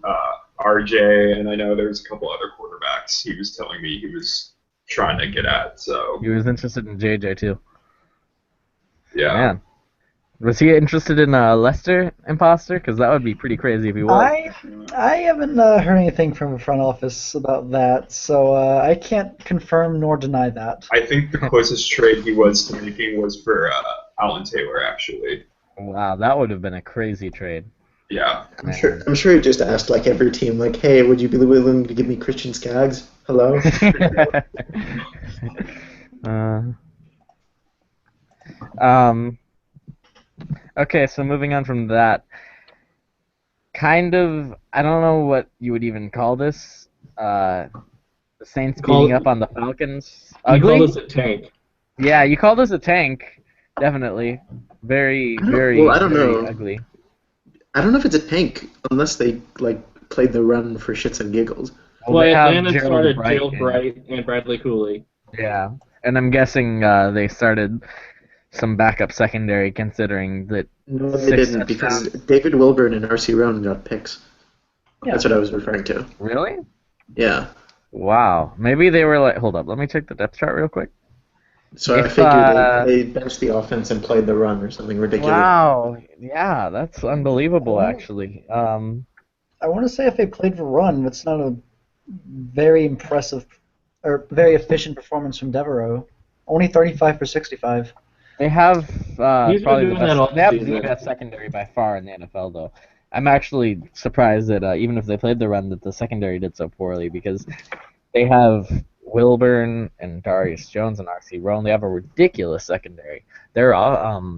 RJ, and I know there's a couple other quarterbacks he was telling me he was trying to get at. So He was interested in JJ too. yeah, Man, Was he interested in a Leicester imposter? Because that would be pretty crazy if he was. I haven't heard anything from the front office about that, so I can't confirm nor deny that. I think the closest trade he was to making was for Alan Taylor, actually. Wow, that would have been a crazy trade. Yeah. I'm sure he just asked like every team, like, hey, would you be willing to give me Christian Skaggs? Hello? Okay, so moving on from that, kind of, I don't know what you would even call this. The Saints beating up on the Falcons. You Ugly? call this a tank. Yeah, you call this a tank. Definitely. Very, very, Well, I don't very know. ugly. I don't know if it's a tank unless they like played the run for shits and giggles. Well, they have Atlanta Gerald started Bright Gerald and- Bright and Bradley Cooley. Yeah, and I'm guessing they started some backup secondary considering that. No, they 6 didn't because touchdowns. David Wilburn and R.C. Rowan got picks. Yeah. That's what I was referring to. Really? Yeah. Wow. Maybe they were like, hold up, let me check the depth chart real quick. So I If, figured they benched the offense and played the run or something ridiculous. Wow. Yeah, that's unbelievable actually. I want to say if they played for run, it's not a very impressive or very efficient performance from Devereaux. Only 35 for 65. They have He's been probably the doing that all best. They have season. the best secondary by far in the NFL, though. I'm actually surprised that even if they played the run, that the secondary did so poorly because they have Wilburn and Darius Jones and R.C. Rowan. They have a ridiculous secondary. Their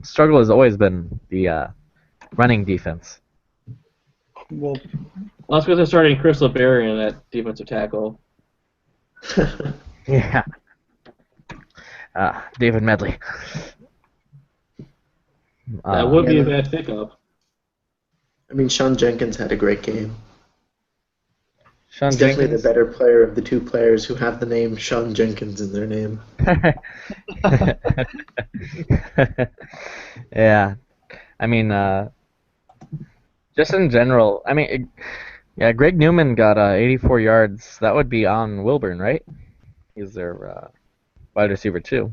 struggle has always been the running defense. Well, Well, that's because they're starting Chris LeBarian at defensive tackle. Yeah. David Medley. That would be yeah. a bad pickup. I mean, Sean Jenkins had a great game. Sean He's definitely the Jenkins. better player of the two players who have the name Sean Jenkins in their name. Yeah, I mean, just in general, I mean, yeah, Greg Newman got 84 yards. That would be on Wilburn, right? He's their wide receiver 2,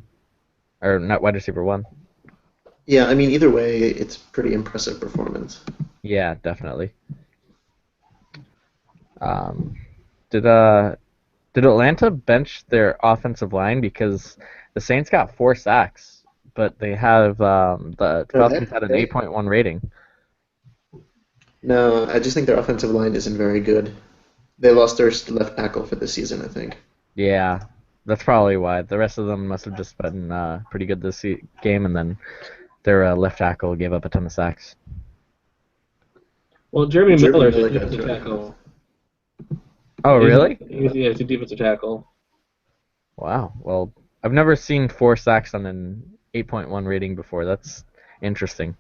or not wide receiver 1. Yeah, I mean, either way, it's pretty impressive performance. Yeah, definitely. Did Atlanta bench their offensive line because the Saints got 4 sacks, but they have the Falcons had an 8.1 rating. No, I just think their offensive line isn't very good. They lost their left tackle for the season, I think. Yeah, that's probably why. The rest of them must have just been pretty good this game, and then their left tackle gave up a ton of sacks. Well, Jeremy Jeremy Miller's a Miller got defensive thrown. tackle. Oh, really? He's a defensive tackle. Wow. Well, I've never seen 4 sacks on an 8.1 rating before. That's interesting.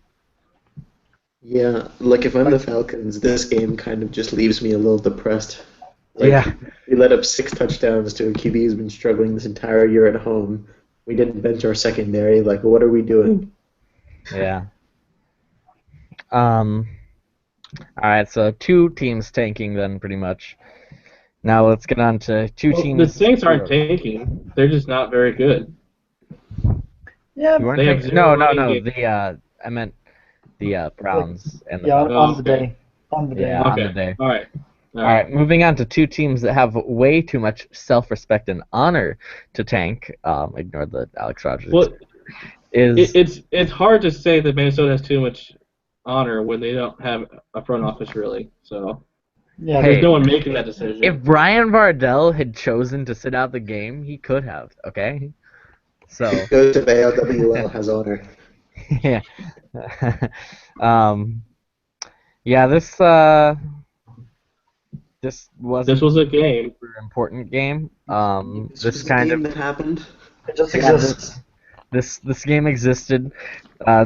Yeah, like if I'm the Falcons, this game kind of just leaves me a little depressed. Like, Yeah. we let up 6 touchdowns to a QB who's been struggling this entire year at home. We didn't bench our secondary. Like, what are we doing? Yeah. All right, so 2 teams tanking then, pretty much. Now let's get on to 2 Well, teams. the Saints aren't tanking. They're just not very good. yeah, You weren't They have tanking? zero No. running game. I meant the Browns and the yeah, Falcons. on the okay. day. On the day. Yeah. On Okay. the day. All right. All right, moving on to 2 teams that have way too much self-respect and honor to tank. Ignore the Alex Rodgers. Well, Is it's hard to say that Minnesota has too much honor when they don't have a front office really. So Yeah, Hey. there's no one making that decision. if Brian Vardell had chosen to sit out the game, he could have. Okay, so Goes to ALWL has owner. yeah, yeah. This wasn't This was a game. a super important game. This This was a kind game of that happened. it just Yeah, exists. this game existed.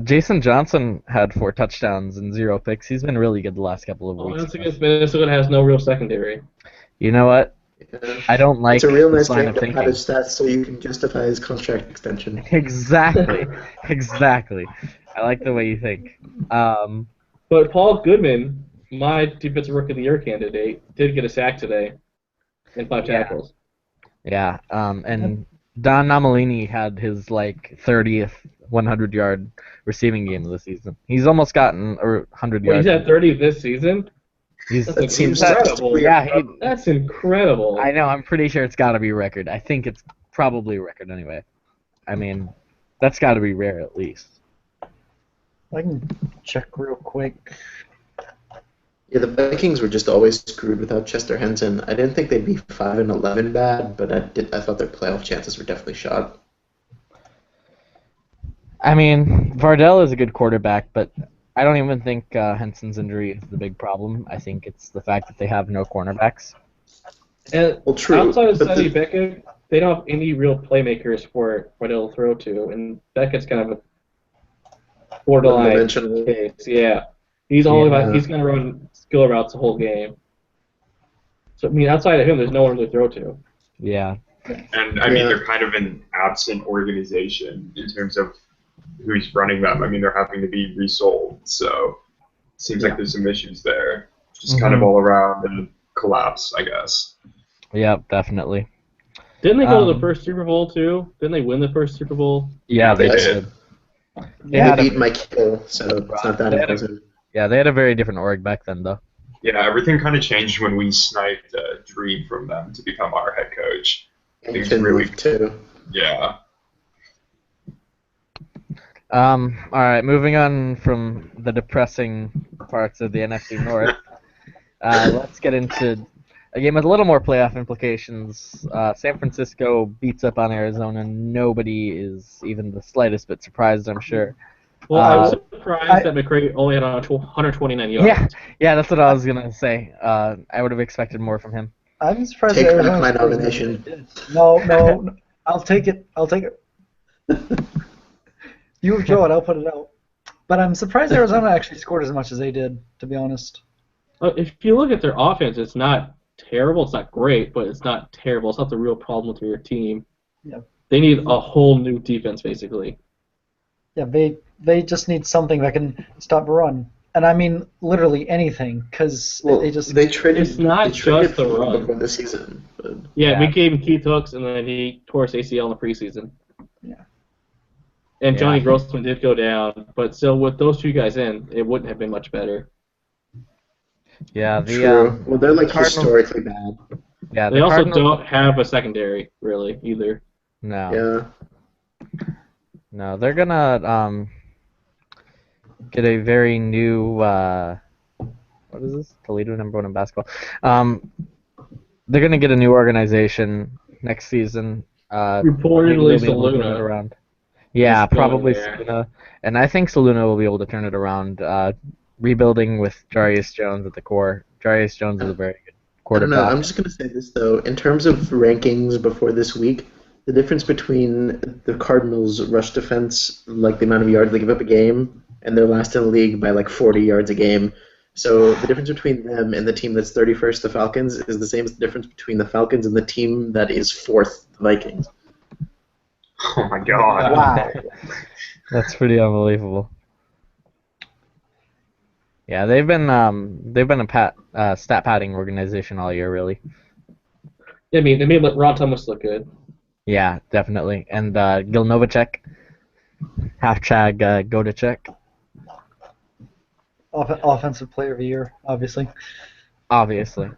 Jason Johnson had 4 touchdowns and 0 picks. He's been really good the last couple of Oh, weeks. that's against Minnesota has no real secondary. You know what? Yeah. I don't like It's a real this nice line game of to thinking. have his stats so you can justify his contract extension. Exactly. Exactly. I like the way you think. But Paul Goodman, my defensive rookie of the year candidate, did get a sack today and 5 Yeah. tackles. Yeah. And Don Namalini had his like 30th 100-yard receiving game of the season. He's almost gotten 100 Wait, yards. he's at 30 this season? He's That's seems incredible. yeah, That's incredible. I know. I'm pretty sure it's got to be a record. I think it's probably a record anyway. I mean, that's got to be rare at least. I can check real quick. Yeah, the Vikings were just always screwed without Chester Henson. I didn't think they'd be 5-11 bad, but I thought their playoff chances were definitely shot. I mean, Vardell is a good quarterback, but I don't even think Henson's injury is the big problem. I think it's the fact that they have no cornerbacks. And Well, true. outside of but Sonny Beckett, they don't have any real playmakers for they'll throw to, and Beckett's kind of a borderline One-dimensional. case. Yeah, he's only Yeah. he's gonna run skill routes the whole game. So I mean, outside of him, there's no one to throw to. Yeah. And I mean, Yeah. they're kind of an absent organization in terms of who's running them. I mean, they're having to be resold, so it seems like there's some issues there. Just kind of all around and collapse, I guess. Yeah, definitely. Didn't they go to the Um, first Super Bowl too? Didn't they win the first Super Bowl? Yeah, they They did. They They had a, beat Mike Hill, so it's not that They had a- impressive. yeah, they had a very different org back then, though. Yeah, everything kind of changed when we sniped Dream from them to become our head coach. And Things Finn really- moved too. Yeah. All right, moving on from the depressing parts of the NFC North, let's get into a game with a little more playoff implications. San Francisco beats up on Arizona. Nobody is even the slightest bit surprised, I'm sure. Well, I was Uh, surprised that McCray only had 129 yards. Yeah, that's what I was gonna say. I would have expected more from him. I'm surprised Take that back Arizona my scores nomination. as much as they did. No, I'll take it. I'll take it. You withdraw it, I'll put it out. But I'm surprised Arizona actually scored as much as they did, to be honest. If you look at their offense, it's not terrible. It's not great, but it's not terrible. It's not the real problem with your team. Yeah. They need a whole new defense, basically. Yeah, they just need something that can stop a run. And I mean literally anything, because Well, they just they traded. It's not they traded just the for him run. before the season. But Yeah, Yeah. we gave him Keith Hooks, and then he tore his ACL in the preseason. Yeah. And Johnny Yeah. Grossman did go down, but still, with those two guys in, it wouldn't have been much better. Yeah, true. Well, they're like Cardinals- historically bad. yeah. They The also Cardinals, don't have a secondary, really, either. No, Yeah. no, they're gonna get a very new what is this? Toledo #1 in basketball. They're gonna get a new organization next season. Reportedly, Maybe they'll be able to turn it Saluna. around. Yeah, is going probably there. Saluna, and I think Saluna will be able to turn it around. Rebuilding with Jarius Jones at the core. Jarius Jones is a very good I don't know. quarterback. I'm just gonna say this though. In terms of rankings before this week, the difference between the Cardinals' rush defense, like the amount of yards they give up a game, and they're last in the league by like 40 yards a game. So the difference between them and the team that's 31st, the Falcons, is the same as the difference between the Falcons and the team that is 4th, the Vikings. Oh my god. wow. That's pretty unbelievable. Yeah, they've been a stat padding organization all year, really. I mean, they made Ron Thomas look good. Yeah, definitely. And Gil Novacek, # Godacek, Offensive player of the year, obviously. obviously.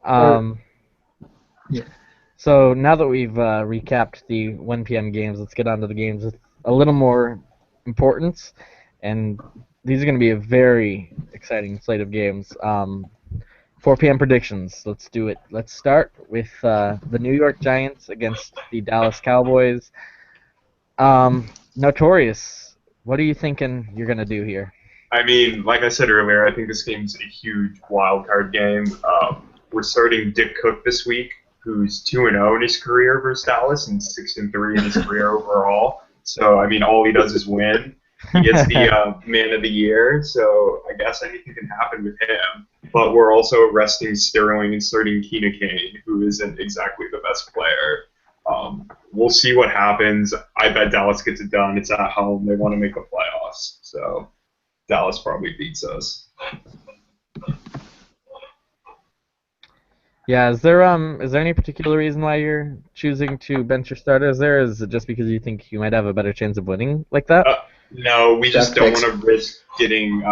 Yeah. So now that we've recapped the 1 p.m. games, let's get on to the games with a little more importance. And these are going to be a very exciting slate of games. 4 p.m. predictions. Let's do it. Let's start with the New York Giants against the Dallas Cowboys. Notorious, what are you thinking you're going to do here? I mean, like I said earlier, I think this game's a huge wild card game. We're starting Dick Cook this week, who's 2-0 in his career versus Dallas and 6-3 in his career overall. So, I mean, all he does is win. He gets the Man of the Year, so I guess anything can happen with him. But we're also resting Sterling and starting Keenan Kane, who isn't exactly the best player. We'll see what happens. I bet Dallas gets it done. It's at home. They want to make the playoffs. So Dallas probably beats us. Yeah, is there any particular reason why you're choosing to bench your starters there? Is it just because you think you might have a better chance of winning like that? Uh, no, we just Draft don't picks. want to risk getting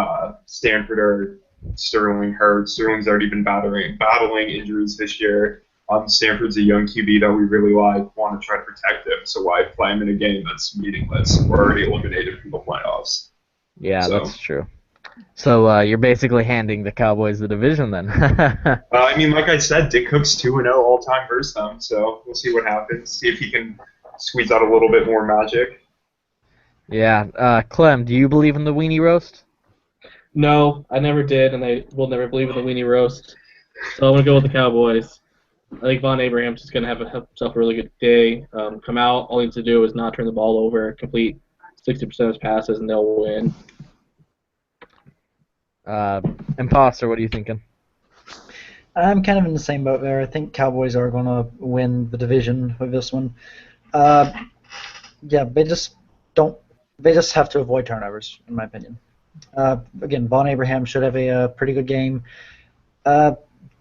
Stanford or Sterling hurt. Sterling's already been battling injuries this year. Stanford's a young QB that we really like. Want to try to protect him, so why play him in a game that's meaningless? We're already eliminated from the playoffs. Yeah, So that's true. So you're basically handing the Cowboys the division then. I mean, like I said, Dick Cook's 2-0 all time versus them. So we'll see what happens. See if he can squeeze out a little bit more magic. Yeah, Clem, do you believe in the weenie roast? No, I never did, and I will never believe in the weenie roast. So I'm gonna go with the Cowboys. I think Von Abraham's just gonna have himself a really good day. Come out, all he needs to do is not turn the ball over, complete 60% of his passes, and they'll win. Imposter, what are you thinking? I'm kind of in the same boat there. I think Cowboys are going to win the division with this one. Uh, yeah, they just don't. They just have to avoid turnovers, in my opinion. Again, Von Abraham should have a pretty good game.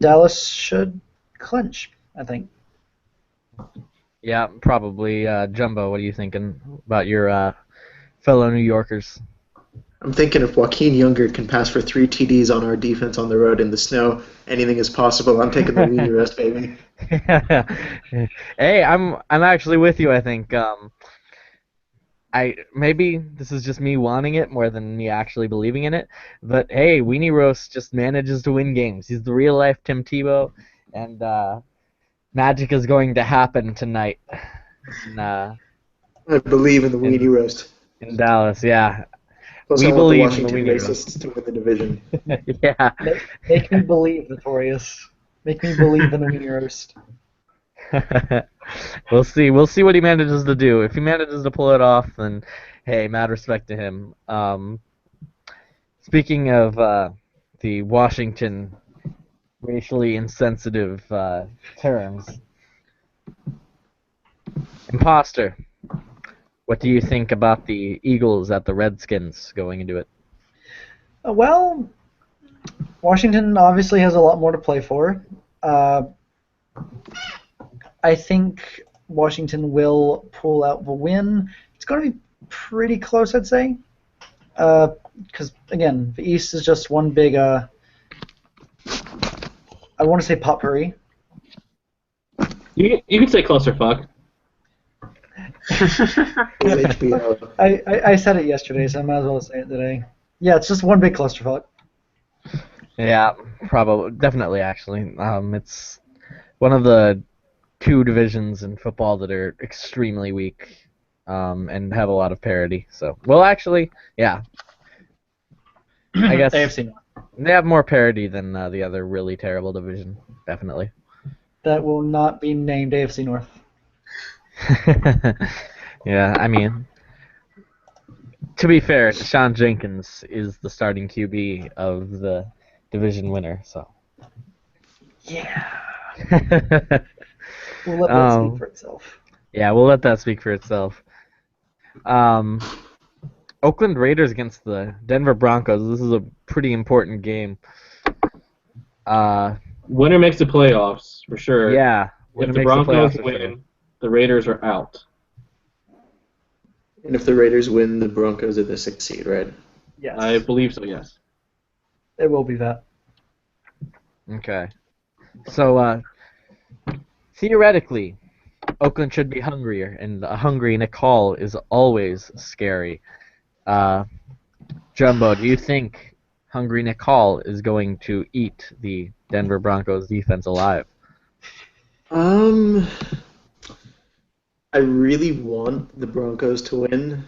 Dallas should clinch, I think. Yeah, probably. Jumbo, what are you thinking about your fellow New Yorkers? I'm thinking if Joaquin Younger can pass for 3 TDs on our defense on the road in the snow, anything is possible. I'm taking the weenie roast, baby. Hey, I'm actually with you. I think I maybe this is just me wanting it more than me actually believing in it. But hey, Weenie Roast just manages to win games. He's the real life Tim Tebow, and magic is going to happen tonight in I believe in the weenie in, roast. in Dallas. Yeah, Plus, we I want the believe in the Washington Weenie Roast. racists to win the division. Yeah. Make me believe, Notorious. Make me believe in the Weenie Roast. We'll see. We'll see what he manages to do. If he manages to pull it off, then hey, mad respect to him. Speaking of the Washington racially insensitive terms, imposter. What do you think about the Eagles at the Redskins going into it? Well, Washington obviously has a lot more to play for. I think Washington will pull out the win. It's going to be pretty close, I'd say. Because, again, the East is just one big, I want to say potpourri. You can say clusterfuck. It's HBO. I said it yesterday, so I might as well say it today. Yeah, it's just one big clusterfuck. Yeah, probably, definitely, actually. It's one of the two divisions in football that are extremely weak and have a lot of parity. So, well, actually, yeah, I guess AFC North. they have more parity than the other really terrible division, definitely. That will not be named AFC North. Yeah, I mean, to be fair, Deshaun Jenkins is the starting QB of the division winner, so. Yeah. We'll let that speak for itself. Yeah, we'll let that speak for itself. Oakland Raiders against the Denver Broncos. This is a pretty important game. Winner makes the playoffs, for sure. Yeah, If winner the makes Broncos playoffs for win, sure. the Raiders are out. And if the Raiders win, the Broncos are the 6th seed, right? Yes. I believe so, yes. It will be that. Okay. So, theoretically, Oakland should be hungrier, and a hungry Nick Hall is always scary. Jumbo, do you think hungry Nick Hall is going to eat the Denver Broncos defense alive? I really want the Broncos to win,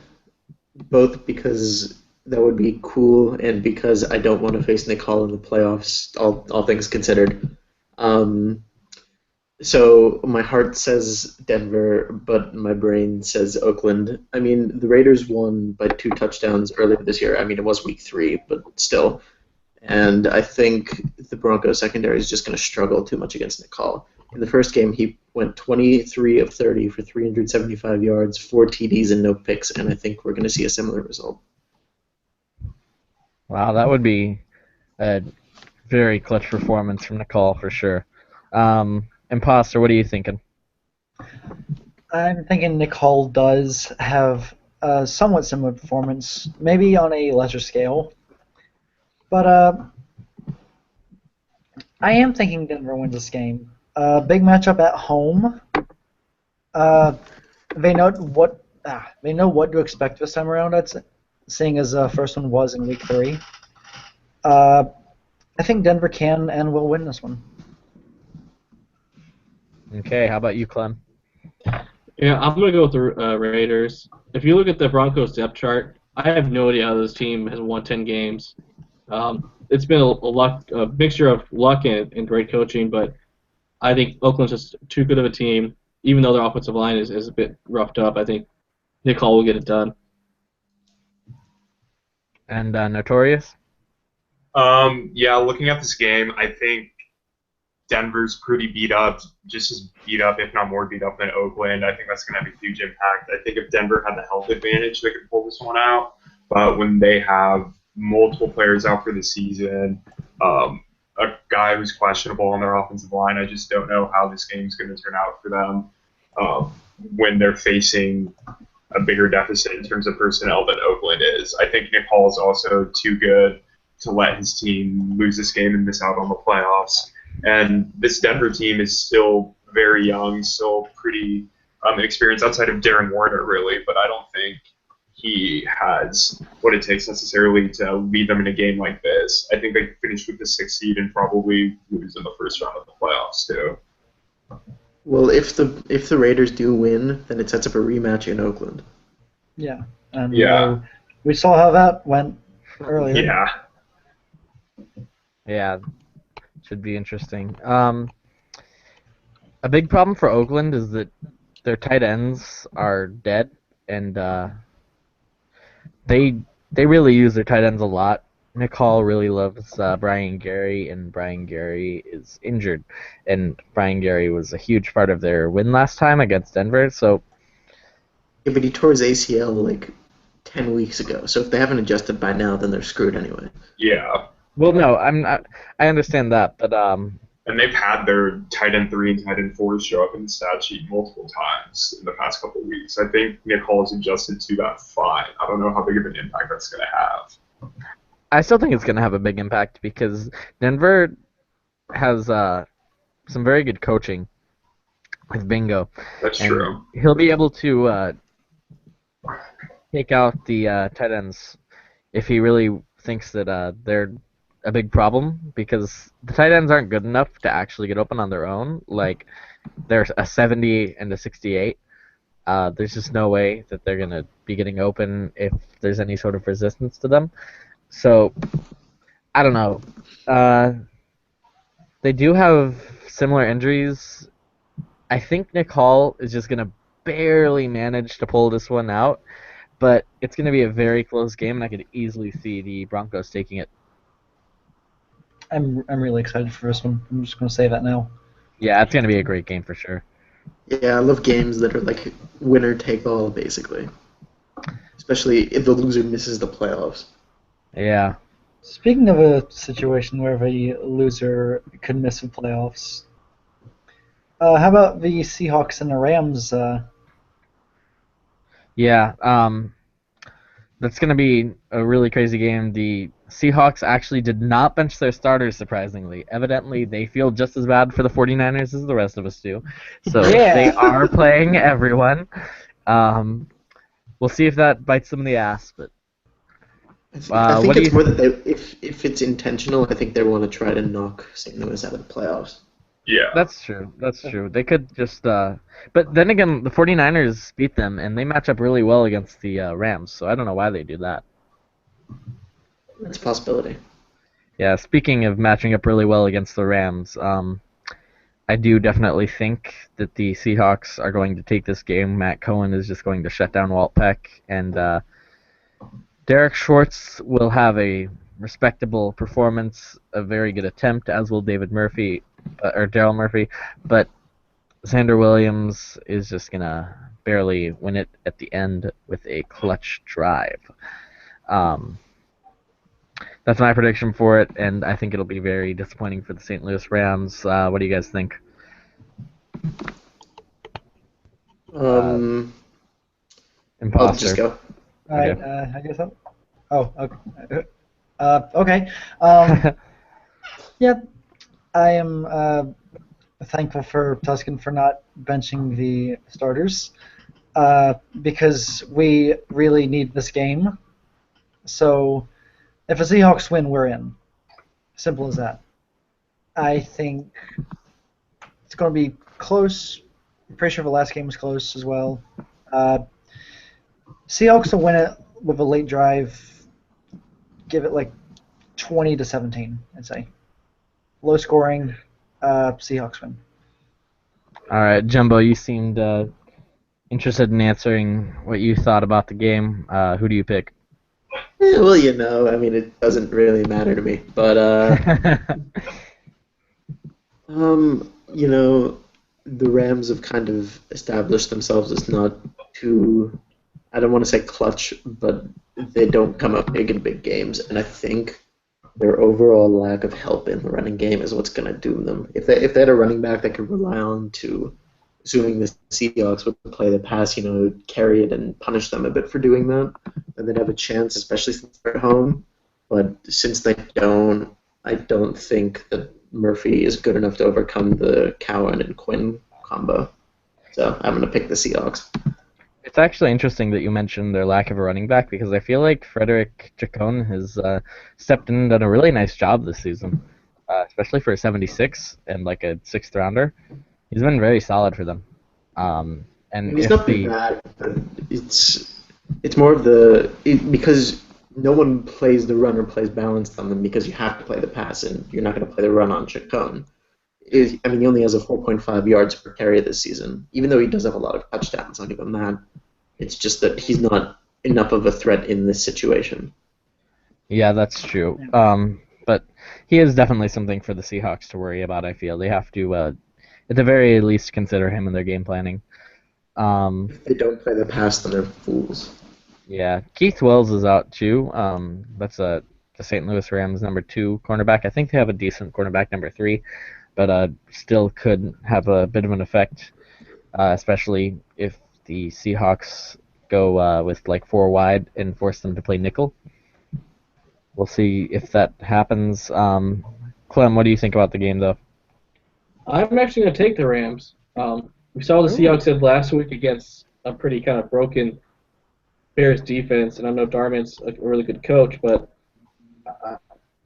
both because that would be cool and because I don't want to face Nick Hall in the playoffs, all things considered. So my heart says Denver, but my brain says Oakland. I mean, the Raiders won by 2 touchdowns earlier this year. I mean, it was week 3, but still. And I think the Broncos secondary is just going to struggle too much against Nick Hall. In the first game, he went 23 of 30 for 375 yards, 4 TDs, and no picks, and I think we're going to see a similar result. Wow, that would be a very clutch performance from Nick Hall for sure. Imposter, what are you thinking? I'm thinking Nick Hall does have a somewhat similar performance, maybe on a lesser scale. But I am thinking Denver wins this game. Big matchup at home. Uh, they know what to expect this time around. Seeing as the first one was in week 3. I think Denver can and will win this one. Okay, how about you, Clem? Yeah, I'm gonna go with the Raiders. If you look at the Broncos depth chart, I have no idea how this team has won 10 games. It's been a mixture of luck and great coaching, but I think Oakland's just too good of a team. Even though their offensive line is a bit roughed up, I think Nick Hall will get it done. And Notorious? Yeah, looking at this game, I think Denver's pretty beat up, just as beat up, if not more beat up than Oakland. I think that's going to have a huge impact. I think if Denver had the health advantage, they could pull this one out. But when they have multiple players out for the season, a guy who's questionable on their offensive line, I just don't know how this game's going to turn out for them when they're facing a bigger deficit in terms of personnel than Oakland is. I think Nick Hall is also too good to let his team lose this game and miss out on the playoffs. And this Denver team is still very young, still pretty inexperienced outside of Darren Warner, really, but I don't think he has what it takes necessarily to lead them in a game like this. I think they finish with the 6th seed and probably lose in the first round of the playoffs, too. Well, if the Raiders do win, then it sets up a rematch in Oakland. Yeah. And Yeah. we saw how that went earlier. Yeah. Yeah, should be interesting. A big problem for Oakland is that their tight ends are dead, and they really use their tight ends a lot. Nick Hall really loves Brian Gary, and Brian Gary is injured, and Brian Gary was a huge part of their win last time against Denver. So Yeah, but he tore his ACL like 10 weeks ago. So if they haven't adjusted by now, then they're screwed anyway. Yeah. well, no, I understand that, but And they've had their tight end 3 and tight end 4 show up in the stat sheet multiple times in the past couple of weeks. I think Nick Hall has adjusted to that fine. I don't know how big of an impact that's going to have. I still think it's going to have a big impact because Denver has some very good coaching with Bingo. That's And true. he'll be able to take out the tight ends if he really thinks that they're a big problem, because the tight ends aren't good enough to actually get open on their own. Like, they're a 70 and a 68. There's just no way that they're going to be getting open if there's any sort of resistance to them. So, I don't know. They do have similar injuries. I think Nick Hall is just going to barely manage to pull this one out, but it's going to be a very close game, and I could easily see the Broncos taking it. I'm really excited for this one. I'm just going to say that now. Yeah, it's going to be a great game for sure. Yeah, I love games that are like winner take all, basically. Especially if the loser misses the playoffs. Yeah. Speaking of a situation where the loser could miss the playoffs, how about the Seahawks and the Rams? Yeah, that's going to be a really crazy game. The Seahawks actually did not bench their starters, surprisingly. Evidently, they feel just as bad for the 49ers as the rest of us do. So Yeah. they are playing everyone. We'll see if that bites them in the ass. But I think what do it's you more that if it's intentional, I think they want to try to knock St. Louis out of the playoffs. Yeah. That's true. That's true. They could just but then again, the 49ers beat them, and they match up really well against the Rams, so I don't know why they do that. It's a possibility. Yeah, speaking of matching up really well against the Rams, I do definitely think that the Seahawks are going to take this game. Matt Cohen is just going to shut down Walt Peck, and Derek Schwartz will have a respectable performance, a very good attempt, as will David Murphy, or Daryl Murphy, but Xander Williams is just going to barely win it at the end with a clutch drive. That's my prediction for it, and I think it'll be very disappointing for the St. Louis Rams. What do you guys think? I'll Imposter. just go. All right, Okay. I guess so. Oh, okay. Okay. Yeah, I am thankful for Tuscan for not benching the starters because we really need this game. So if the Seahawks win, we're in. Simple as that. I think it's going to be close. I'm pretty sure the last game was close as well. Seahawks will win it with a late drive. Give it like 20-17, I'd say. Low scoring. Seahawks win. All right, Jumbo, you seemed interested in answering what you thought about the game. Who do you pick? Well, I mean, it doesn't really matter to me. But, the Rams have kind of established themselves as not too, I don't want to say clutch, but they don't come up big in big games. And I think their overall lack of help in the running game is what's going to doom them. If they had a running back they could rely on to, assuming the Seahawks would play the pass, carry it and punish them a bit for doing that, then they'd have a chance, especially since they're at home. But since they don't, I don't think that Murphy is good enough to overcome the Cowan and Quinn combo. So I'm going to pick the Seahawks. It's actually interesting that you mentioned their lack of a running back because I feel like Frederick Chacon has stepped in and done a really nice job this season, especially for a 76 and like a 6th rounder. He's been very solid for them. And He's if not been bad, but it's more of because no one plays the run or plays balanced on them because you have to play the pass and you're not going to play the run on Chacon. He only has a 4.5 yards per carry this season, even though he does have a lot of touchdowns. I'll give him that. It's just that he's not enough of a threat in this situation. Yeah, that's true. But he is definitely something for the Seahawks to worry about, I feel. They have to, at the very least, consider him in their game planning. If they don't play the pass, then they're fools. Yeah, Keith Wells is out too. That's the St. Louis Rams number 2 cornerback. I think they have a decent cornerback number 3, but still could have a bit of an effect, especially if the Seahawks go with like 4 wide and force them to play nickel. We'll see if that happens. Clem, what do you think about the game, though? I'm actually going to take the Rams. We saw the Seahawks did last week against a pretty kind of broken Bears defense, and I know Darman's a really good coach, but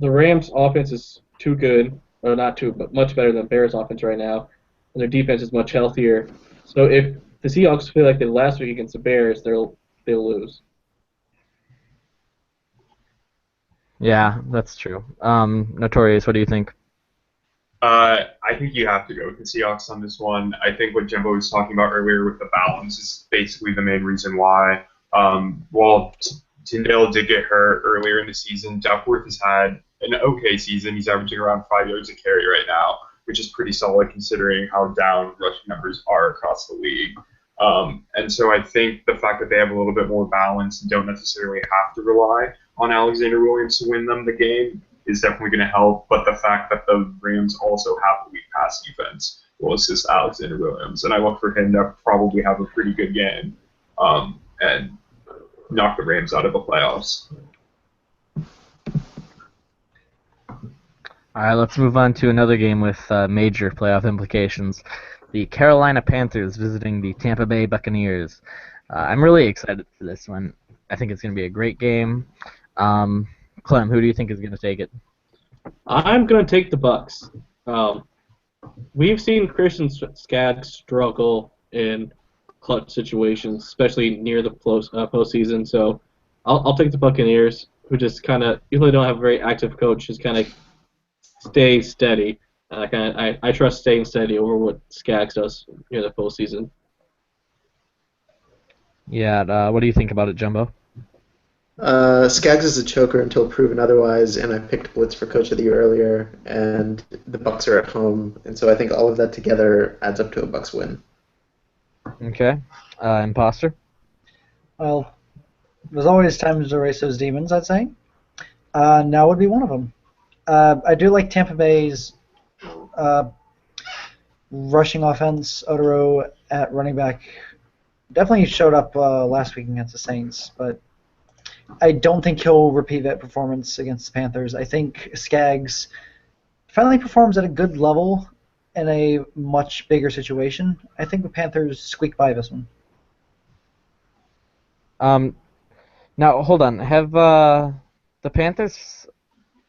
the Rams' offense is too good, or not too, but much better than Bears' offense right now, and their defense is much healthier. So if the Seahawks feel like they did last week against the Bears, they'll lose. Yeah, that's true. Notorious, what do you think? I think you have to go with the Seahawks on this one. I think what Jimbo was talking about earlier with the balance is basically the main reason why. While Tyndale did get hurt earlier in the season, Duckworth has had an okay season. He's averaging around 5 yards a carry right now, which is pretty solid considering how down rushing numbers are across the league. And so I think the fact that they have a little bit more balance and don't necessarily have to rely on Alexander Williams to win them the game is definitely going to help. But the fact that the Rams also have a weak pass defense will assist Alexander Williams. And I look for him to probably have a pretty good game and knock the Rams out of the playoffs. All right, let's move on to another game with major playoff implications. The Carolina Panthers visiting the Tampa Bay Buccaneers. I'm really excited for this one. I think it's going to be a great game. Clem, who do you think is going to take it? I'm going to take the Bucs. We've seen Christian Skaggs struggle in clutch situations, especially near the postseason. So I'll take the Buccaneers, who just kind of, even though they don't have a very active coach, just kind of stay steady. I trust staying steady over what Skaggs does near the postseason. Yeah, what do you think about it, Jumbo? Skaggs is a choker until proven otherwise, and I picked Blitz for Coach of the Year earlier, and the Bucs are at home, and so I think all of that together adds up to a Bucs win. Okay. Imposter? Well, there's always time to erase those demons, I'd say. Now would be one of them. I do like Tampa Bay's rushing offense. Odero at running back definitely showed up last week against the Saints, but I don't think he'll repeat that performance against the Panthers. I think Skaggs finally performs at a good level in a much bigger situation. I think the Panthers squeak by this one. Now hold on. Have the Panthers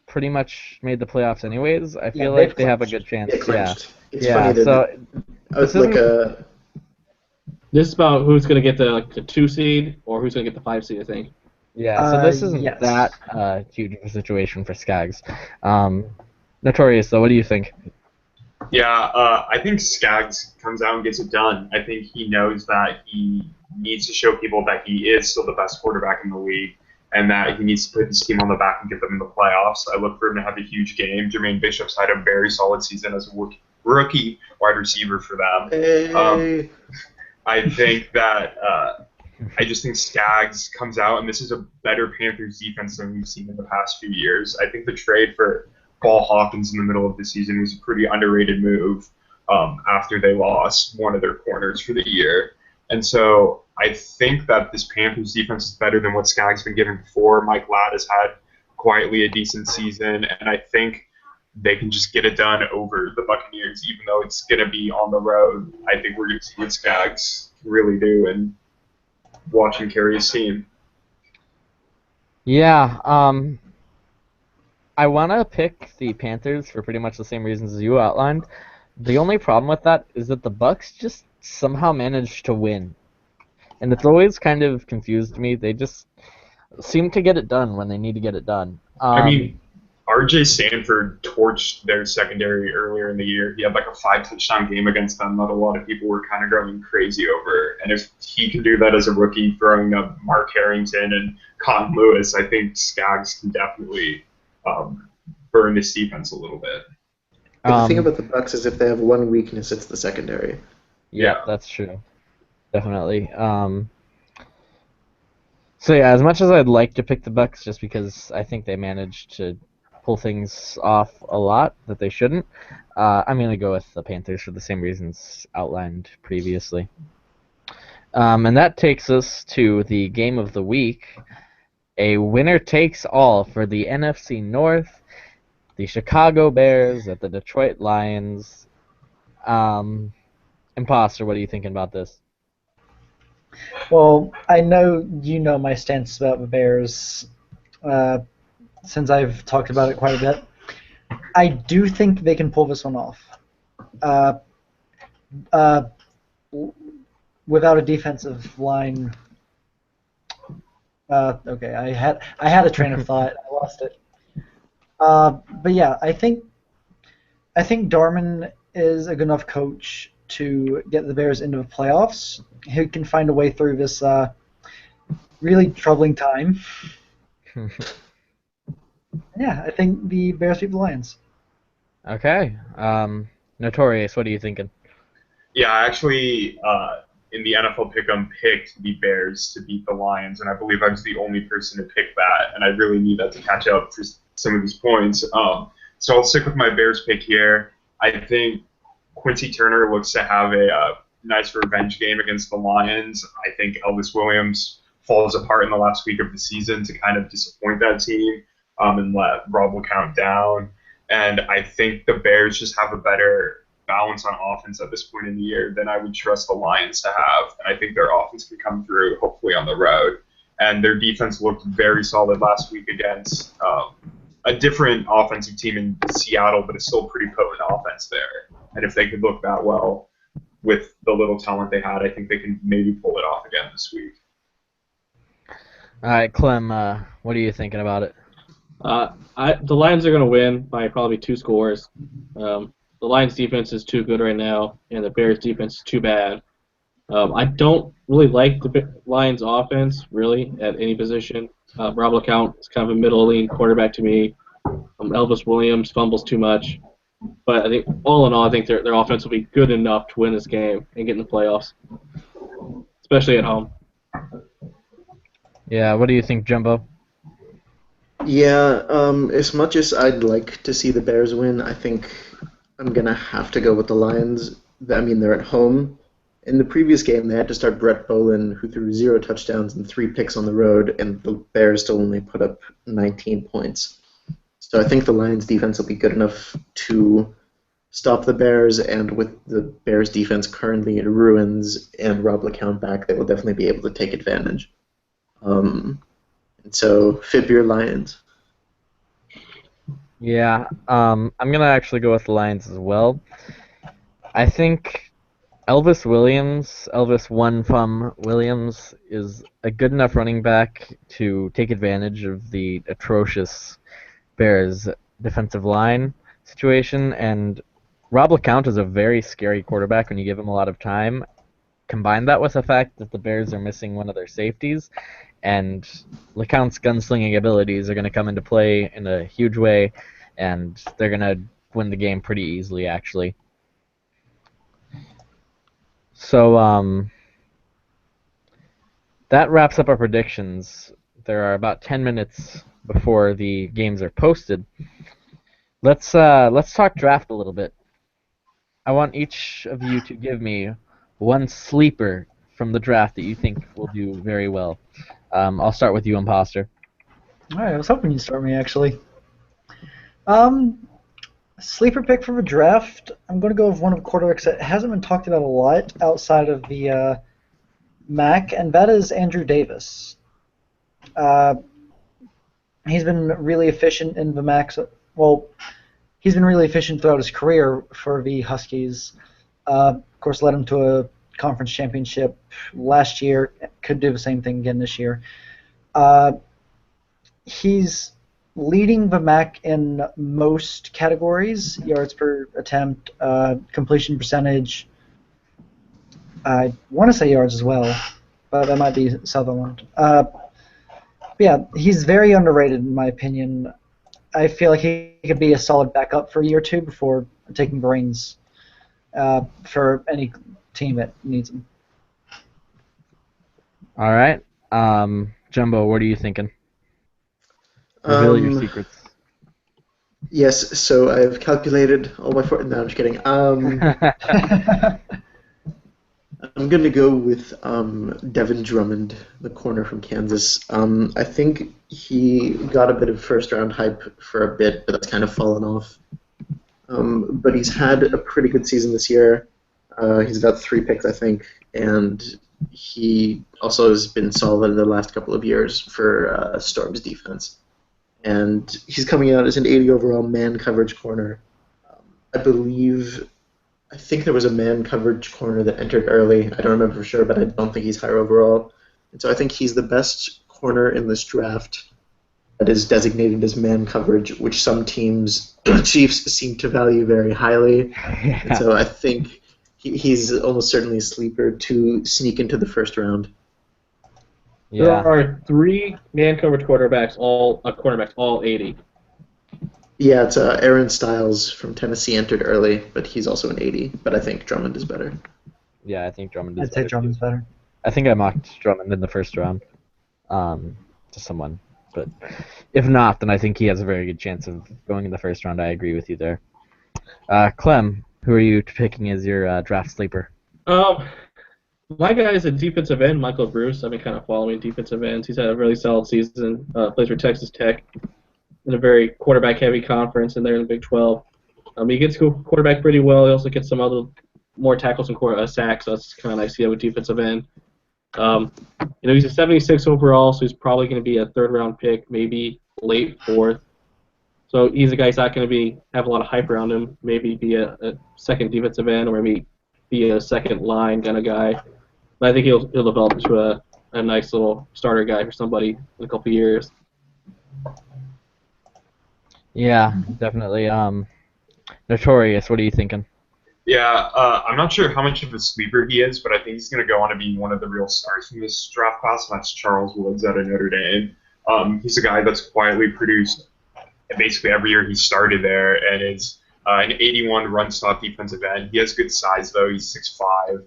pretty much made the playoffs anyways? I feel like they have a good chance. It clinched. It's Yeah. funny that So it's like a This is about who's going to get the 2 seed or who's going to get the 5 seed, I think. yeah. So this isn't Yes. that huge of a situation for Skaggs. Notorious though. What do you think? Yeah, I think Skaggs comes out and gets it done. I think he knows that he needs to show people that he is still the best quarterback in the league and that he needs to put his team on the back and get them in the playoffs. I look for him to have a huge game. Jermaine Bishop's had a very solid season as a rookie wide receiver for them. hey. I think that I just think Skaggs comes out, and this is a better Panthers defense than we've seen in the past few years. I think the trade for Paul Hawkins in the middle of the season was a pretty underrated move after they lost one of their corners for the year. And so I think that this Panthers defense is better than what Skaggs been given before. Mike Ladd has had quietly a decent season, and I think they can just get it done over the Buccaneers, even though it's going to be on the road. I think we're going to see what Skaggs can really do and watch him carry his team. Yeah. I want to pick the Panthers for pretty much the same reasons as you outlined. The only problem with that is that the Bucks just somehow managed to win. And it's always kind of confused me. They just seem to get it done when they need to get it done. I mean, R.J. Stanford torched their secondary earlier in the year. He had like a 5-touchdown game against them that a lot of people were kind of going crazy over. And if he can do that as a rookie, throwing up Mark Harrington and Cotton Lewis, I think Skaggs can definitely burn this defense a little bit. But the thing about the Bucks is if they have one weakness, it's the secondary. Yeah, that's true. Definitely. So yeah, as much as I'd like to pick the Bucks, just because I think they managed to pull things off a lot that they shouldn't, I'm gonna go with the Panthers for the same reasons outlined previously. And that takes us to the game of the week. A winner takes all for the NFC North. The Chicago Bears at the Detroit Lions. Imposter, what are you thinking about this? Well, I know you know my stance about the Bears since I've talked about it quite a bit. I do think they can pull this one off. Without a defensive line. Okay, I had a train of thought. I lost it. But yeah, I think Darman is a good enough coach to get the Bears into the playoffs. He can find a way through this really troubling time. Yeah, I think the Bears beat the Lions. Okay. Notorious, what are you thinking? Yeah, I actually, in the NFL Pick'em, picked the Bears to beat the Lions, and I believe I was the only person to pick that, and I really need that to catch up for some of these points. So I'll stick with my Bears pick here. I think Quincy Turner looks to have a nice revenge game against the Lions. I think Elvis Williams falls apart in the last week of the season to kind of disappoint that team and let Rob LeCount down. And I think the Bears just have a better balance on offense at this point in the year than I would trust the Lions to have. And I think their offense can come through, hopefully, on the road. And their defense looked very solid last week against a different offensive team in Seattle, but it's still a pretty potent offense there. And if they could look that well with the little talent they had, I think they can maybe pull it off again this week. All right, Clem, what are you thinking about it? The Lions are going to win by probably 2 scores. The Lions defense is too good right now, and the Bears defense is too bad. I don't really like the Lions offense, really, at any position. Rob LeCount is kind of a middle-lean quarterback to me. Elvis Williams fumbles too much. But I think, all in all, I think their offense will be good enough to win this game and get in the playoffs, especially at home. Yeah, what do you think, Jumbo? Yeah, as much as I'd like to see the Bears win, I think I'm gonna have to go with the Lions. I mean, they're at home. In the previous game, they had to start Brett Bolin, who threw 0 touchdowns and 3 picks on the road, and the Bears still only put up 19 points. So I think the Lions defense will be good enough to stop the Bears, and with the Bears defense currently in ruins and Rob LeCount back, they will definitely be able to take advantage. And so, fib your Lions. Yeah, I'm gonna actually go with the Lions as well. I think Elvis One from Williams, is a good enough running back to take advantage of the atrocious Bears defensive line situation, and Rob LeCount is a very scary quarterback when you give him a lot of time. Combine that with the fact that the Bears are missing one of their safeties, and LeCount's gunslinging abilities are going to come into play in a huge way, and they're going to win the game pretty easily, actually. So, that wraps up our predictions. There are about 10 minutes before the games are posted. Let's talk draft a little bit. I want each of you to give me one sleeper from the draft that you think will do very well. I'll start with you, Imposter. All right, I was hoping you'd start me actually. Sleeper pick from a draft. I'm going to go with one of the quarterbacks that hasn't been talked about a lot outside of the MAC, and that is Andrew Davis. He's been really efficient in the MAC. Well, he's been really efficient throughout his career for the Huskies. Of course, led him to a conference championship last year. Could do the same thing again this year. He's leading the MAC in most categories: yards per attempt, completion percentage. I want to say yards as well, but that might be Sutherland. Yeah, he's very underrated in my opinion. I feel like he could be a solid backup for a year or two before taking the reins for any team that needs him. All right. Jumbo, what are you thinking? Reveal your secrets. Yes, so I've calculated all my... No, I'm just kidding. I'm going to go with Devin Drummond, the corner from Kansas. I think he got a bit of first-round hype for a bit, but that's kind of fallen off. But he's had a pretty good season this year. He's got 3 picks, I think, and he also has been solid in the last couple of years for Storm's defense. And he's coming out as an 80 overall man coverage corner. I think there was a man coverage corner that entered early. I don't remember for sure, but I don't think he's higher overall. And so I think he's the best corner in this draft that is designated as man coverage, which some teams, Chiefs, seem to value very highly. Yeah. And so I think he's almost certainly a sleeper to sneak into the first round. Yeah. There are 3 man coverage quarterbacks, all 80. Yeah, it's Aaron Styles from Tennessee entered early, but he's also an 80. But I think Drummond is better. Yeah, I think Drummond is I'd say better, Drummond's too. better. I think I mocked Drummond in the first round to someone. But if not, then I think he has a very good chance of going in the first round. I agree with you there. Clem, who are you picking as your draft sleeper? My guy is a defensive end, Michael Bruce. I've been kind of following defensive ends. He's had a really solid season. Plays for Texas Tech in a very quarterback-heavy conference, and they're in the Big 12. He gets quarterback pretty well. He also gets some other more tackles and sacks, so that's kind of nice to see with defensive end. He's a 76 overall, so he's probably going to be a third-round pick, maybe late fourth. So he's a guy who's not going to have a lot of hype around him. Maybe be a second defensive end, or maybe be a second line kind of guy. But I think he'll develop into a nice little starter guy for somebody in a couple years. Yeah, definitely. Notorious, what are you thinking? Yeah, I'm not sure how much of a sleeper he is, but I think he's going to go on to be one of the real stars in this draft class, and that's Charles Woods out of Notre Dame. He's a guy that's quietly produced basically every year he started there, and is an 81 run-stop defensive end. He has good size, though. He's 6'5".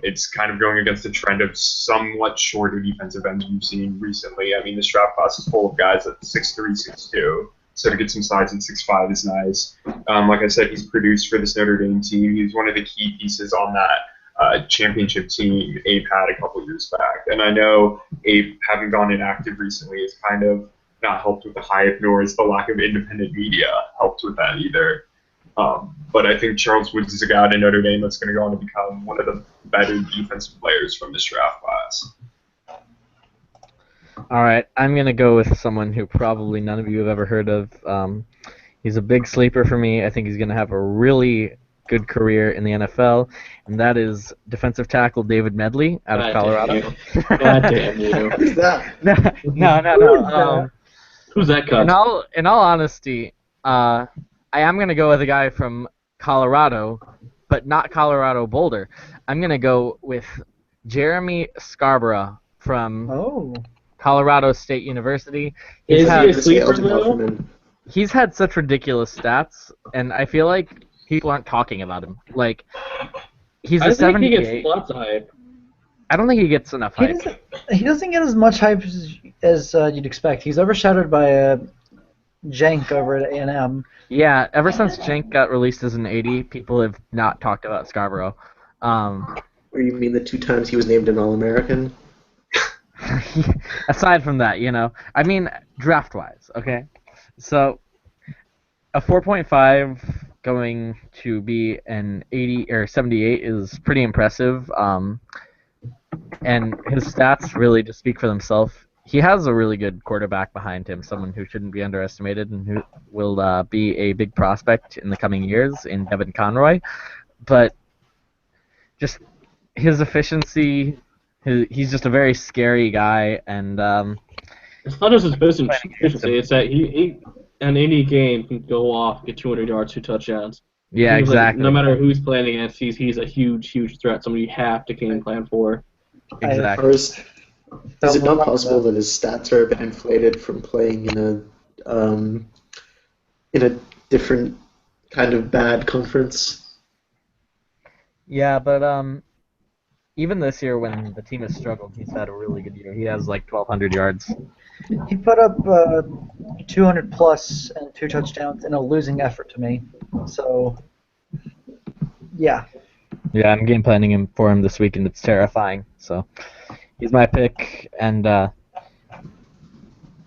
It's kind of going against the trend of somewhat shorter defensive ends we've seen recently. I mean, this draft class is full of guys at 6'3", 6'2", so to get some size at 6'5" is nice. Like I said, he's produced for this Notre Dame team. He's one of the key pieces on that championship team Abe had a couple years back. And I know Abe, having gone inactive recently, has kind of not helped with the hype, nor is the lack of independent media helped with that either. But I think Charles Woods is a guy at Notre Dame that's going to go on to become one of the better defensive players from this draft class. All right, I'm going to go with someone who probably none of you have ever heard of. He's a big sleeper for me. I think he's going to have a really good career in the NFL, and that is defensive tackle David Medley out of Colorado. God damn you. Who's that? No. Who's that cut? In all honesty, I am going to go with a guy from Colorado, but not Colorado Boulder. I'm going to go with Jeremy Scarborough from Colorado State University. Is he a sleeper, though? He's had such ridiculous stats, and I feel like people aren't talking about him. Like, he's a 78. I think he gets lots of hype. I don't think he gets enough hype. He doesn't get as much hype as you'd expect. He's overshadowed by Jank over at A&M. Yeah, ever since Jank got released as an 80, people have not talked about Scarborough. Or you mean the 2 times he was named an All-American? Aside from that, I mean, draft-wise, okay? So, a 4.5 going to be an 80 or 78 is pretty impressive. And his stats really just speak for themselves. He has a really good quarterback behind him, someone who shouldn't be underestimated and who will be a big prospect in the coming years in Devin Conroy. But just his efficiency, he's just a very scary guy. And it's not just his efficiency, it's that he in any game can go off, get 200 yards, 2 touchdowns. Yeah, exactly. No matter who he's playing against, he's a huge, huge threat, somebody you have to game plan for. Exactly. First, is it not possible that his stats are a bit inflated from playing in a different kind of bad conference? Yeah, but even this year when the team has struggled, he's had a really good year. He has like 1,200 yards. He put up 200 plus and 2 touchdowns in a losing effort to me. So, yeah. Yeah, I'm game planning him for him this week, and it's terrifying. So, he's my pick, and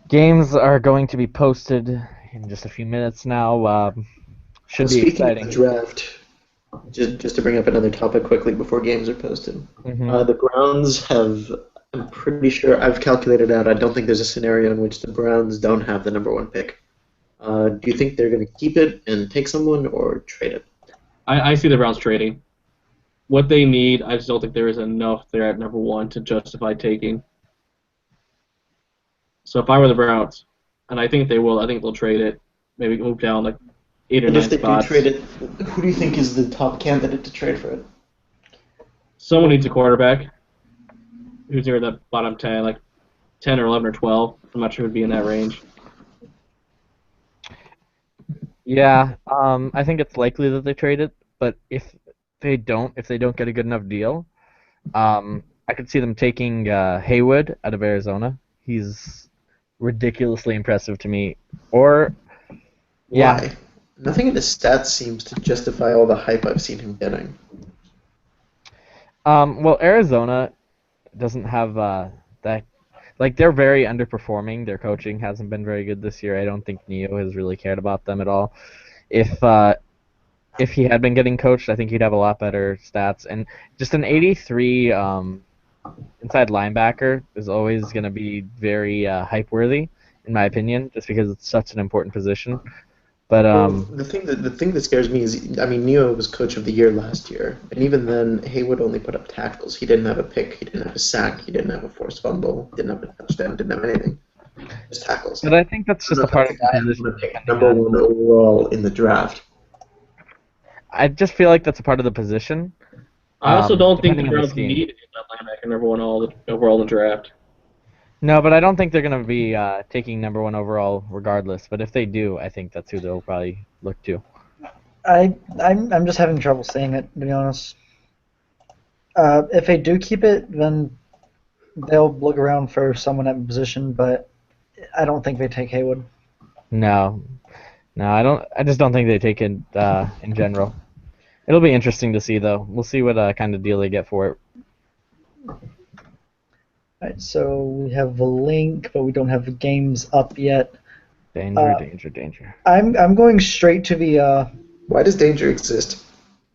games are going to be posted in just a few minutes now. Should be exciting. Speaking of the draft, just to bring up another topic quickly before games are posted, the Browns have. I'm pretty sure I've calculated out. I don't think there's a scenario in which the Browns don't have the number 1 pick. Do you think they're going to keep it and take someone or trade it? I see the Browns trading. What they need, I just don't think there is enough there at number 1 to justify taking. So if I were the Browns, and I think they will, I think they'll trade it. Maybe move down like 8 or 9 spots. And if they do trade it, who do you think is the top candidate to trade for it? Someone needs a quarterback. Who's near the bottom 10, like 10 or 11 or 12. I'm not sure who'd be in that range. Yeah, I think it's likely that they trade it, but if they don't get a good enough deal, I could see them taking Haywood out of Arizona. He's ridiculously impressive to me. Or, yeah. Why? Nothing in his stats seems to justify all the hype I've seen him getting. Well, Arizona doesn't have that. Like, they're very underperforming. Their coaching hasn't been very good this year. I don't think Neo has really cared about them at all. If he had been getting coached, I think he'd have a lot better stats. And just an 83 inside linebacker is always going to be very hype-worthy, in my opinion, just because it's such an important position. But the thing that scares me is, I mean, Neo was coach of the year last year, and even then, Haywood only put up tackles. He didn't have a pick, he didn't have a sack, he didn't have a forced fumble, didn't have a touchdown, didn't have anything. Just tackles. But I think that's just a part of the position. Number 1 overall in the draft. I just feel like that's a part of the position. I also don't think the depending on the Browns scheme. need that linebacker number 1 overall in the draft. No, but I don't think they're going to be taking number 1 overall regardless. But if they do, I think that's who they'll probably look to. I'm just having trouble saying it, to be honest. If they do keep it, then they'll look around for someone at position, but I don't think they take Haywood. No, I don't. I just don't think they take it in general. It'll be interesting to see, though. We'll see what kind of deal they get for it. Alright, so we have the link, but we don't have the games up yet. Danger, Uh, danger. I'm going straight to the. Why does danger exist?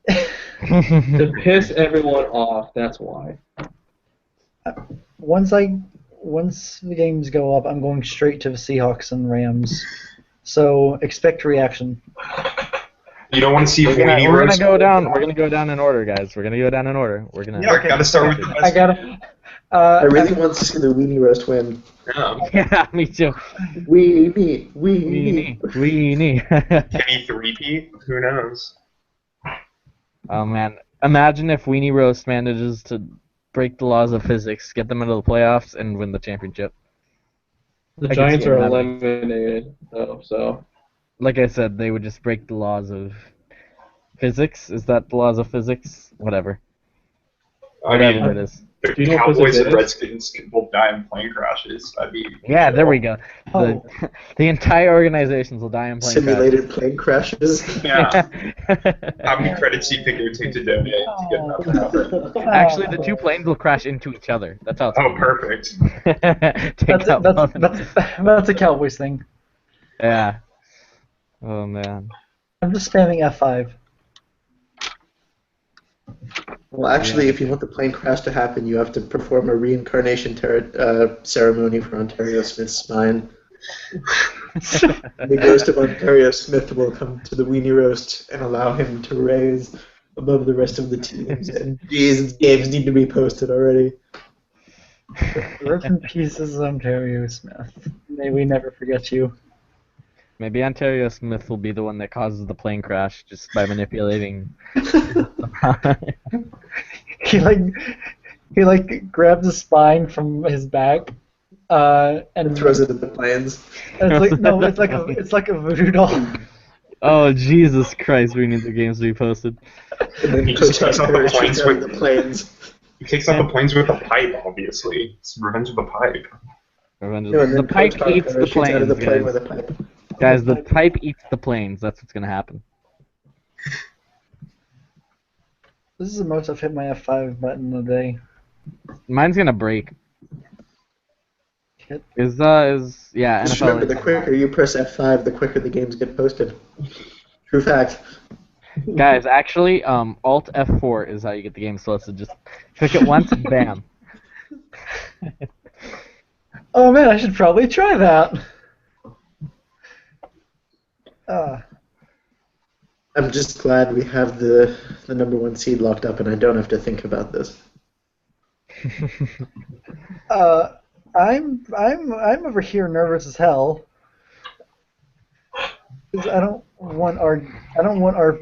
To piss everyone off, that's why. Once the games go up, I'm going straight to the Seahawks and Rams. So expect reaction. You don't want to see We're Weenie gonna roast? go down. We're gonna go down in order, guys. We're gonna go down in order. We're gonna. Yeah, gotta start with the best. I gotta. I really want to see the weenie roast win. Yeah. Yeah, me too. Weenie. Weenie. Kenny 3P? Who knows? Oh man, imagine if Weenie Roast manages to break the laws of physics, get them into the playoffs, and win the championship. The I can Giants see it are happening. eliminated, though, so. Like I said, they would just break the laws of physics. Is that the laws of physics? Whatever. I Whatever mean, it is. the Do you know Cowboys physics and is? Redskins can both die in plane crashes. That'd be Yeah, there we go. Oh. The entire organizations will die in plane Simulated plane crashes. Yeah. crashes. How many credits do you think it would take to donate to get that to happen? Actually, the two planes will crash into each other. That's how it's Oh, perfect. Take out both of them. That's a Cowboys thing. Yeah. Oh man. I'm just spamming F5. Well, actually, if you want the plane crash to happen, you have to perform a reincarnation ceremony for Ontario Smith's spine. The ghost of Ontario Smith will come to the weenie roast and allow him to raise above the rest of the teams. And Jesus, games need to be posted already. Rip in pieces, Ontario Smith. May we never forget you. Maybe Ontario Smith will be the one that causes the plane crash just by manipulating. He grabs a spine from his back, and Throws it at the planes. it's like a voodoo doll. Oh Jesus Christ! We need the games to be posted. And then He just Coach takes out the Ontario planes shoots out with- the planes. He takes out the planes with a pipe, obviously. It's Revenge of the Pipe. Revenge of No, and the then pipe Coach eats Ontario the shoots out of the planes, plane guys. with a pipe. Guys, the pipe eats the planes. That's what's gonna happen. This is the most I've hit my F5 button in a day. Mine's gonna break. Hit. Is yeah, Just NFL. remember, the quicker you press F5, the quicker the games get posted. True fact. Guys, actually, Alt F4 is how you get the games posted. Just click it once, and bam. Oh man, I should probably try that. I'm just glad we have the number one seed locked up, and I don't have to think about this. I'm over here nervous as hell. 'Cause I don't want our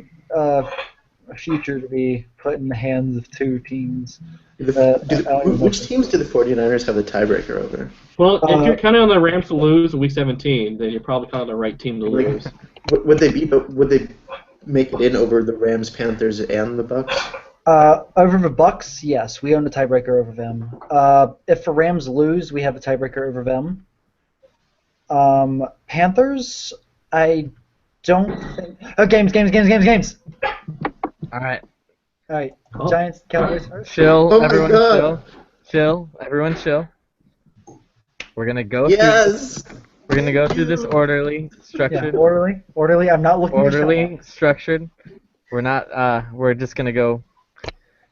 future to be put in the hands of two teams. Which teams do the 49ers have the tiebreaker over? Well, if you're counting on the Rams to lose in Week 17, then you're probably counting on the right team to lose. Would they make it in over the Rams, Panthers, and the Bucks? Over the Bucks, yes, we own the tiebreaker over them. If the Rams lose, we have the tiebreaker over them. Panthers, I don't think. Oh, games. All right, All right, Oh. Giants, Cowboys first. chill, Oh my everyone, God. chill, everyone, chill. We're gonna go. Yes! We're gonna go through this orderly, Yeah, structured, orderly. I'm not looking. orderly, structured. We're not. We're just gonna go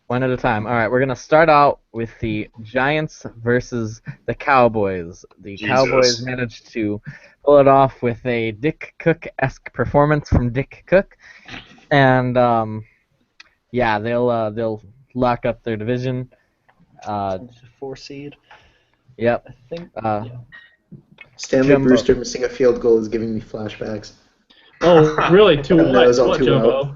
one at a time. All right. We're gonna start out with the Giants versus the Cowboys. The Jesus. Cowboys managed to pull it off with a Dick Cook-esque performance from Dick Cook, and yeah, they'll lock up their division. 4 seed. Yep. I think. Stanley Jumbo. Brewster missing a field goal is giving me flashbacks. Oh, really? To That what? was all What, too Jumbo? well.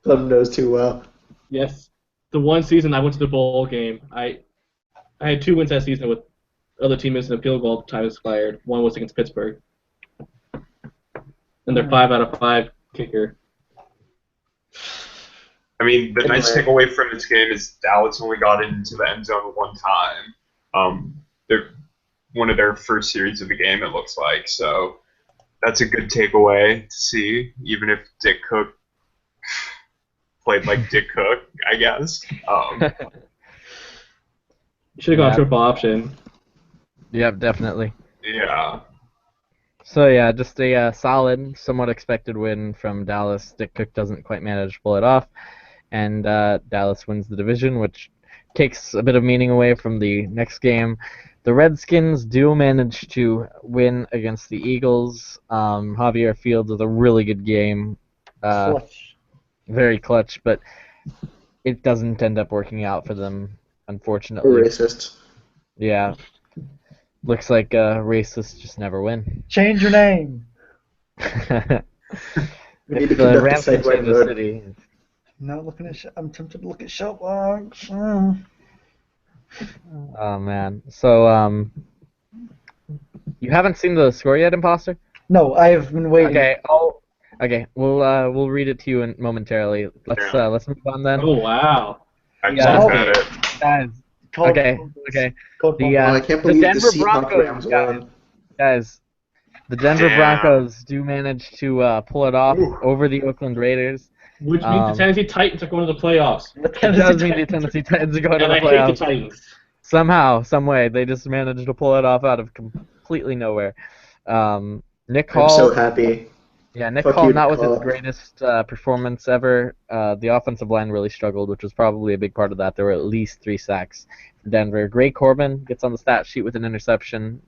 Plum knows too well. Yes. The one season I went to the bowl game, I had 2 wins that season with other team missing a field goal time expired. One was against Pittsburgh. And they're 5 out of 5 kicker. I mean, the nice Anyway. takeaway from this game is Dallas only got into the end zone one time. They're one of their first series of the game, it looks like. So that's a good takeaway to see, even if Dick Cook played like Dick Cook, I guess. You should have gone Yeah. triple option. Yep, definitely. Yeah. So yeah, just a solid, somewhat expected win from Dallas. Dick Cook doesn't quite manage to pull it off, and Dallas wins the division, which takes a bit of meaning away from the next game. The Redskins do manage to win against the Eagles. Javier Fields with a really good game, Clutch. very clutch, but it doesn't end up working out for them, Or unfortunately. racist. Yeah, looks like racists just never win. Change your name. We need If to the conduct a Rams can statewide change the vote. city, Not looking at. I'm tempted to look at shop logs. oh man. So you haven't seen the score yet, Imposter? No, I have been waiting. Okay. We'll read it to you momentarily. Let's move on then. Oh wow. I Yeah. just looked at it. Guys, Called okay. Called The Oh, I can't the believe Denver the Seahawks Broncos, Rams guys, won. the Denver Damn. Broncos do manage to pull it off Ooh. over the Oakland Raiders. Which means the Tennessee Titans are going to the playoffs. The It does mean the Tennessee Titans are going to And the I hate the playoffs. Titans. Somehow, some way, they just managed to pull it off out of completely nowhere. Nick Hall, I'm so happy. yeah, Nick Fuck Hall you, not Nick with his Hall. greatest performance ever. The offensive line really struggled, which was probably a big part of that. There were at least 3 sacks for Denver. Gray Corbin gets on the stat sheet with an interception.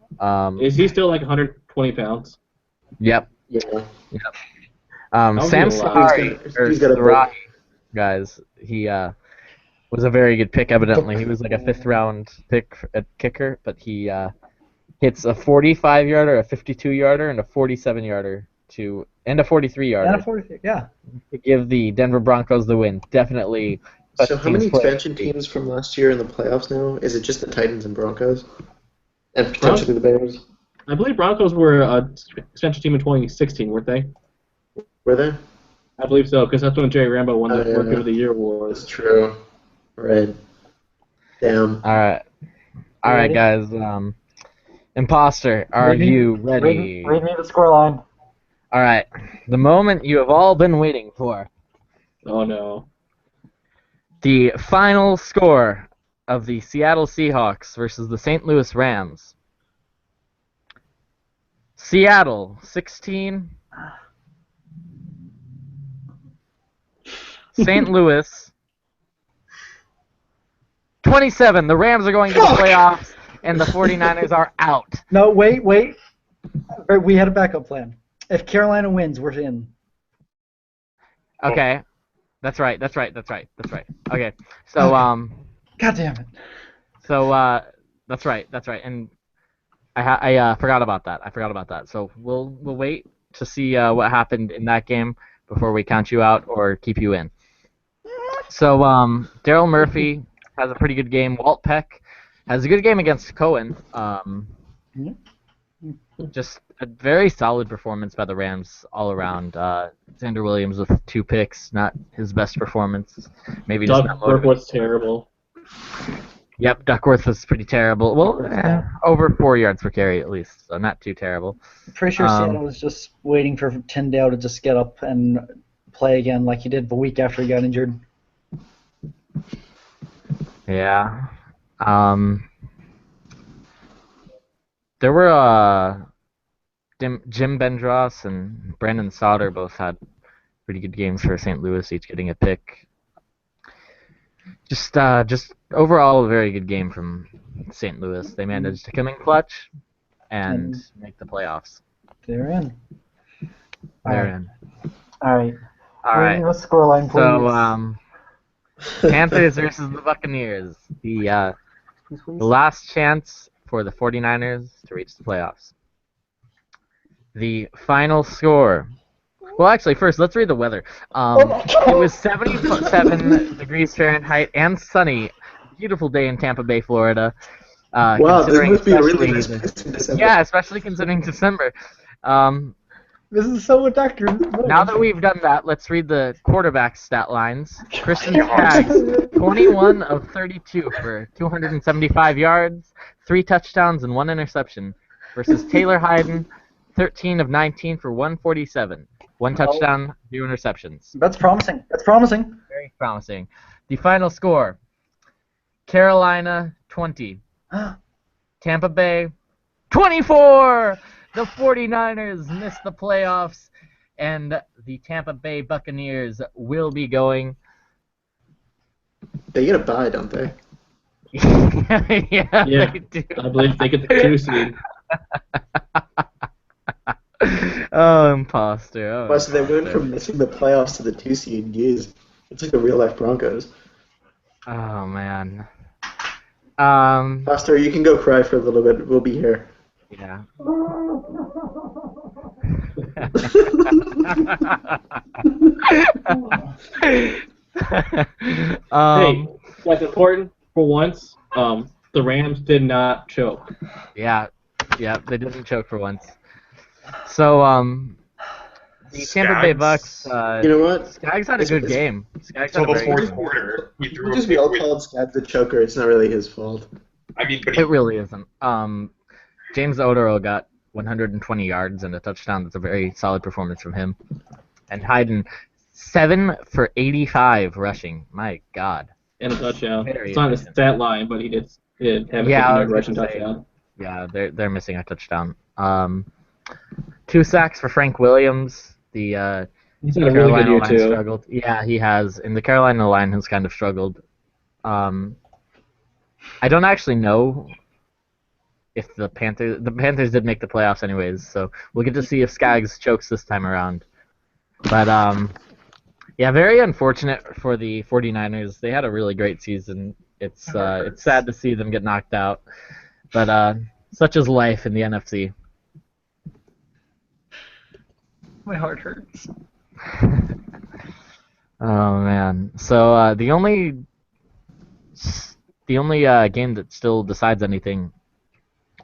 Is he still like 120 pounds? Yep. Yeah. was Sam he alive? Sahari, or He's got a Sarahi, guys, he was a very good pick, evidently. He was like a 5th round pick at kicker, but he hits a 45-yarder, a 52-yarder, and a 47-yarder and a 43-yarder And a 43. Yeah. to give the Denver Broncos the win. Definitely. So how many teams play. expansion teams from last year in the playoffs now? Is it just the Titans and Broncos? And potentially the Bears? I believe Broncos were a expansion team in 2016, weren't they? Were they? I believe so, because that's when Jerry Rambo won the Oh, yeah. Rookie of the Year That's award. true. Right. Damn. All right, guys. Imposter, are Read me- you ready? Read me the scoreline. All right, the moment you have all been waiting for. Oh no. The final score of the Seattle Seahawks versus the St. Louis Rams. Seattle 16. St. Louis 27. The Rams are going to the playoffs, and the 49ers are out. No, wait. We had a backup plan. If Carolina wins, we're in. Okay, that's right. Okay, so God damn it. that's right. And I forgot about that. So we'll wait to see what happened in that game before we count you out or keep you in. So Daryl Murphy has a pretty good game. Walt Peck has a good game against Cohen. Just a very solid performance by the Rams all around. Xander Williams with 2 picks, not his best performance. Maybe just not Duckworth motivated. was terrible. Yep, Duckworth was pretty terrible. Well, over 4 yards per carry at least, so not too terrible. Pretty sure Seattle was just waiting for Tyndale to just get up and play again like he did the week after he got injured. Yeah. There were Jim Bendross and Brandon Sauter both had pretty good games for St. Louis, each getting a pick. Just overall a very good game from St. Louis. They managed to come in clutch and make the playoffs. They're in. They're in. All right. All right. The scoreline, please. So Panthers versus the Buccaneers. The last chance for the 49ers to reach the playoffs. The final score. Well, actually, first, let's read the weather. It was 77 degrees Fahrenheit and sunny. Beautiful day in Tampa Bay, Florida. Wow, this considering must be a really especially nice place in December. Yeah, especially considering December. This is so what Doctor. Now that we've done that, let's read the quarterback stat lines. Christian Skaggs, 21 of 32 for 275 yards, 3 touchdowns, and 1 interception, versus Taylor Hayden, 13 of 19 for 147, 1 touchdown, 0 interceptions. That's promising. That's promising. Very promising. The final score: Carolina 20, Tampa Bay 24. The 49ers missed the playoffs, and the Tampa Bay Buccaneers will be going. They get a bye, don't they? Yeah, Yeah. they do. I believe they get the 2 seed. Oh, imposter. Oh, Plus, they went imposter. from missing the playoffs to the 2 seed. Geez, it's like the real life Broncos. Oh, man. Foster, you can go cry for a little bit. We'll be here. Yeah. Hey, that's important for once. The Rams did not choke. Yeah, they didn't choke for once. So, the Tampa Bay Bucks. You know what? Skaggs had a good game. Skaggs had Until a the very good fourth game. quarter, he threw Just a we all pick. called Scott the choker. It's not really his fault. I mean, but It really isn't. James Odero got 120 yards and a touchdown. That's a very solid performance from him. And Hayden, 7 for 85 rushing. My God. And a touchdown. Very It's not a efficient. stat line, but he did have a Yeah, I 50-yard was rushing gonna say. touchdown. Yeah, they're missing a touchdown. 2 sacks for Frank Williams. The He's had a really Carolina good year, line too. struggled. Yeah, he has. And the Carolina line has kind of struggled. I don't actually know if the Panthers did make the playoffs anyways, so we'll get to see if Skaggs chokes this time around. But yeah, very unfortunate for the 49ers. They had a really great season. It's sad to see them get knocked out, but such is life in the NFC. My heart hurts. Oh man. So the only game that still decides anything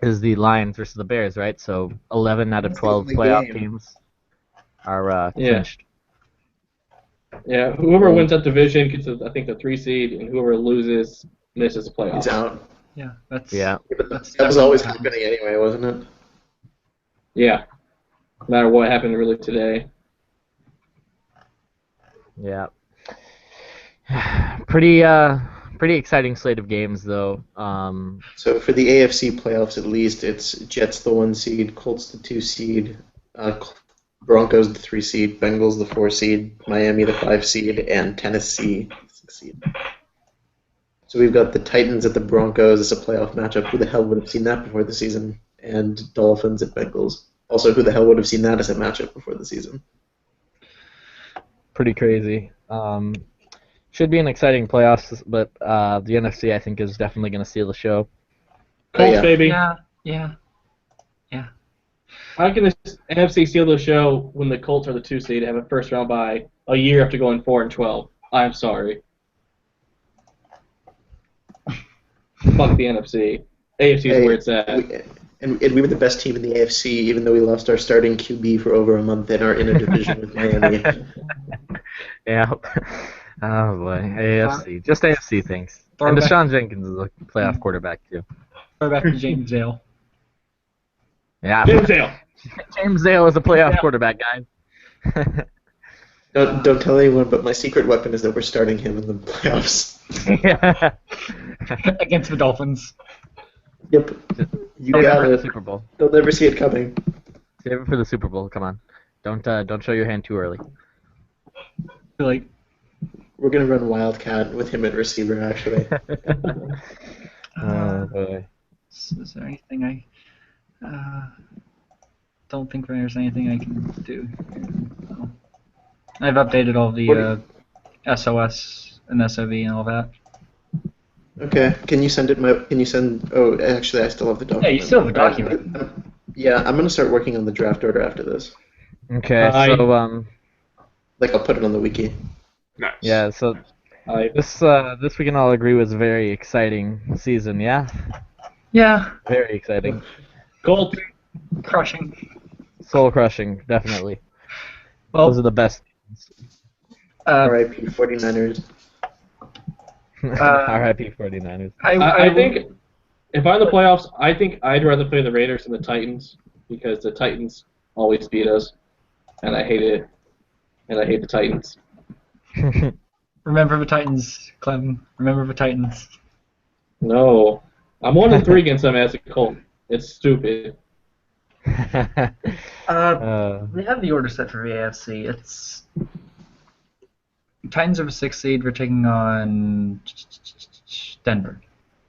is the Lions versus the Bears, right? So 11 out of That's the 12 only playoff game. teams are Yeah. clinched. Yeah, whoever wins that division gets, I think, the 3 seed, and whoever loses misses the playoffs. He's out. Yeah, that's Yeah. Yeah, but That's that was always definitely happening anyway, wasn't it? Yeah. No matter what happened really today. Yeah. Pretty exciting slate of games though. So for the AFC playoffs, at least, it's Jets the 1 seed, Colts the 2 seed, Broncos the 3 seed, Bengals the 4 seed, Miami the 5 seed, and Tennessee the 6 seed. So we've got the Titans at the Broncos as a playoff matchup. Who the hell would have seen that before the season? And Dolphins at Bengals. Also, who the hell would have seen that as a matchup before the season? Pretty crazy. Should be an exciting playoffs, but the NFC I think is definitely going to steal the show. Colts, yeah. baby. yeah. How can this NFC steal the show when the Colts are the 2 seed and have a first round bye a year after going 4-12? I'm sorry. Fuck the NFC. AFC is where it's at. And we were the best team in the AFC, even though we lost our starting QB for over a month and are in a division with Miami. Yeah. Oh boy, AFC. Just AFC things. And Throwback. Deshaun Jenkins is a playoff quarterback too. Throw back to James Dale. Yeah. James Dale. James Dale is a playoff Yeah. quarterback, guys. Don't tell anyone, but my secret weapon is that we're starting him in the playoffs. Yeah. Against the Dolphins. Yep. You Save it got for the it. Super Bowl. They'll never see it coming. Save it for the Super Bowl. Come on. Don't show your hand too early. Like, We're gonna run Wildcat with him at receiver, actually. Oh boy. is there anything don't think there's anything I can do. No. I've updated all the SOS and SOV and all that. Okay. Can you send it? Can you send? Oh, actually, I still have the document. Yeah, you still have the document. Yeah, I'm gonna start working on the draft order after this. Okay, so Like, I'll put it on the wiki. nice. yeah, so I, this we can all agree was a very exciting season, yeah? Yeah, Very exciting. Colts. crushing. Soul crushing, definitely. Well, Those are the best. R.I.P. 49ers. RIP 49ers. I think if I'm in the playoffs, I think I'd rather play the Raiders than the Titans because the Titans always beat us, and I hate it. And I hate the Titans. remember the Titans, Clem. Remember the Titans. No, I'm 1-3 against them as a Colt. It's stupid. We have the order set for the AFC. It's Titans are the 6th seed. We're taking on Denver.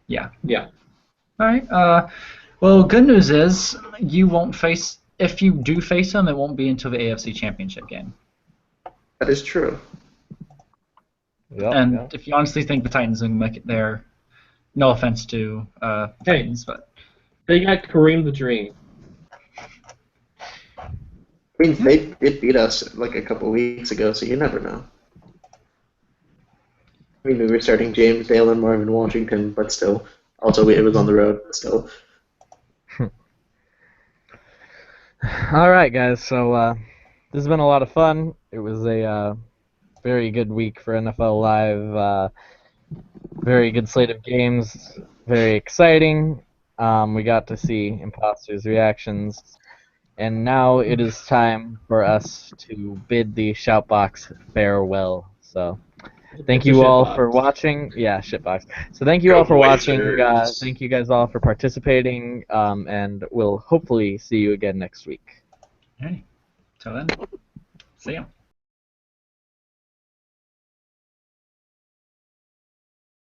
Yeah. Yeah. All right. Well, good news is you won't face. If you do face them, it won't be until the AFC Championship game. That is true. Yep, And yep. if you honestly think the Titans are going to make it there, no offense to Titans, but They got Kareem the Dream. I mean, they did beat us like a couple weeks ago, so you never know. I mean, we were starting James Dale and Marvin Washington, but still. Also, it was on the road, but still. All right, guys. So this has been a lot of fun. It was a very good week for NFL Live. Very good slate of games. Very exciting. We got to see imposters' reactions. And now it is time for us to bid the Shoutbox farewell. So thank you all for watching. Yeah, shitbox. So thank you all for watching. Thank you guys all for participating. And we'll hopefully see you again next week. hey, till then, see ya.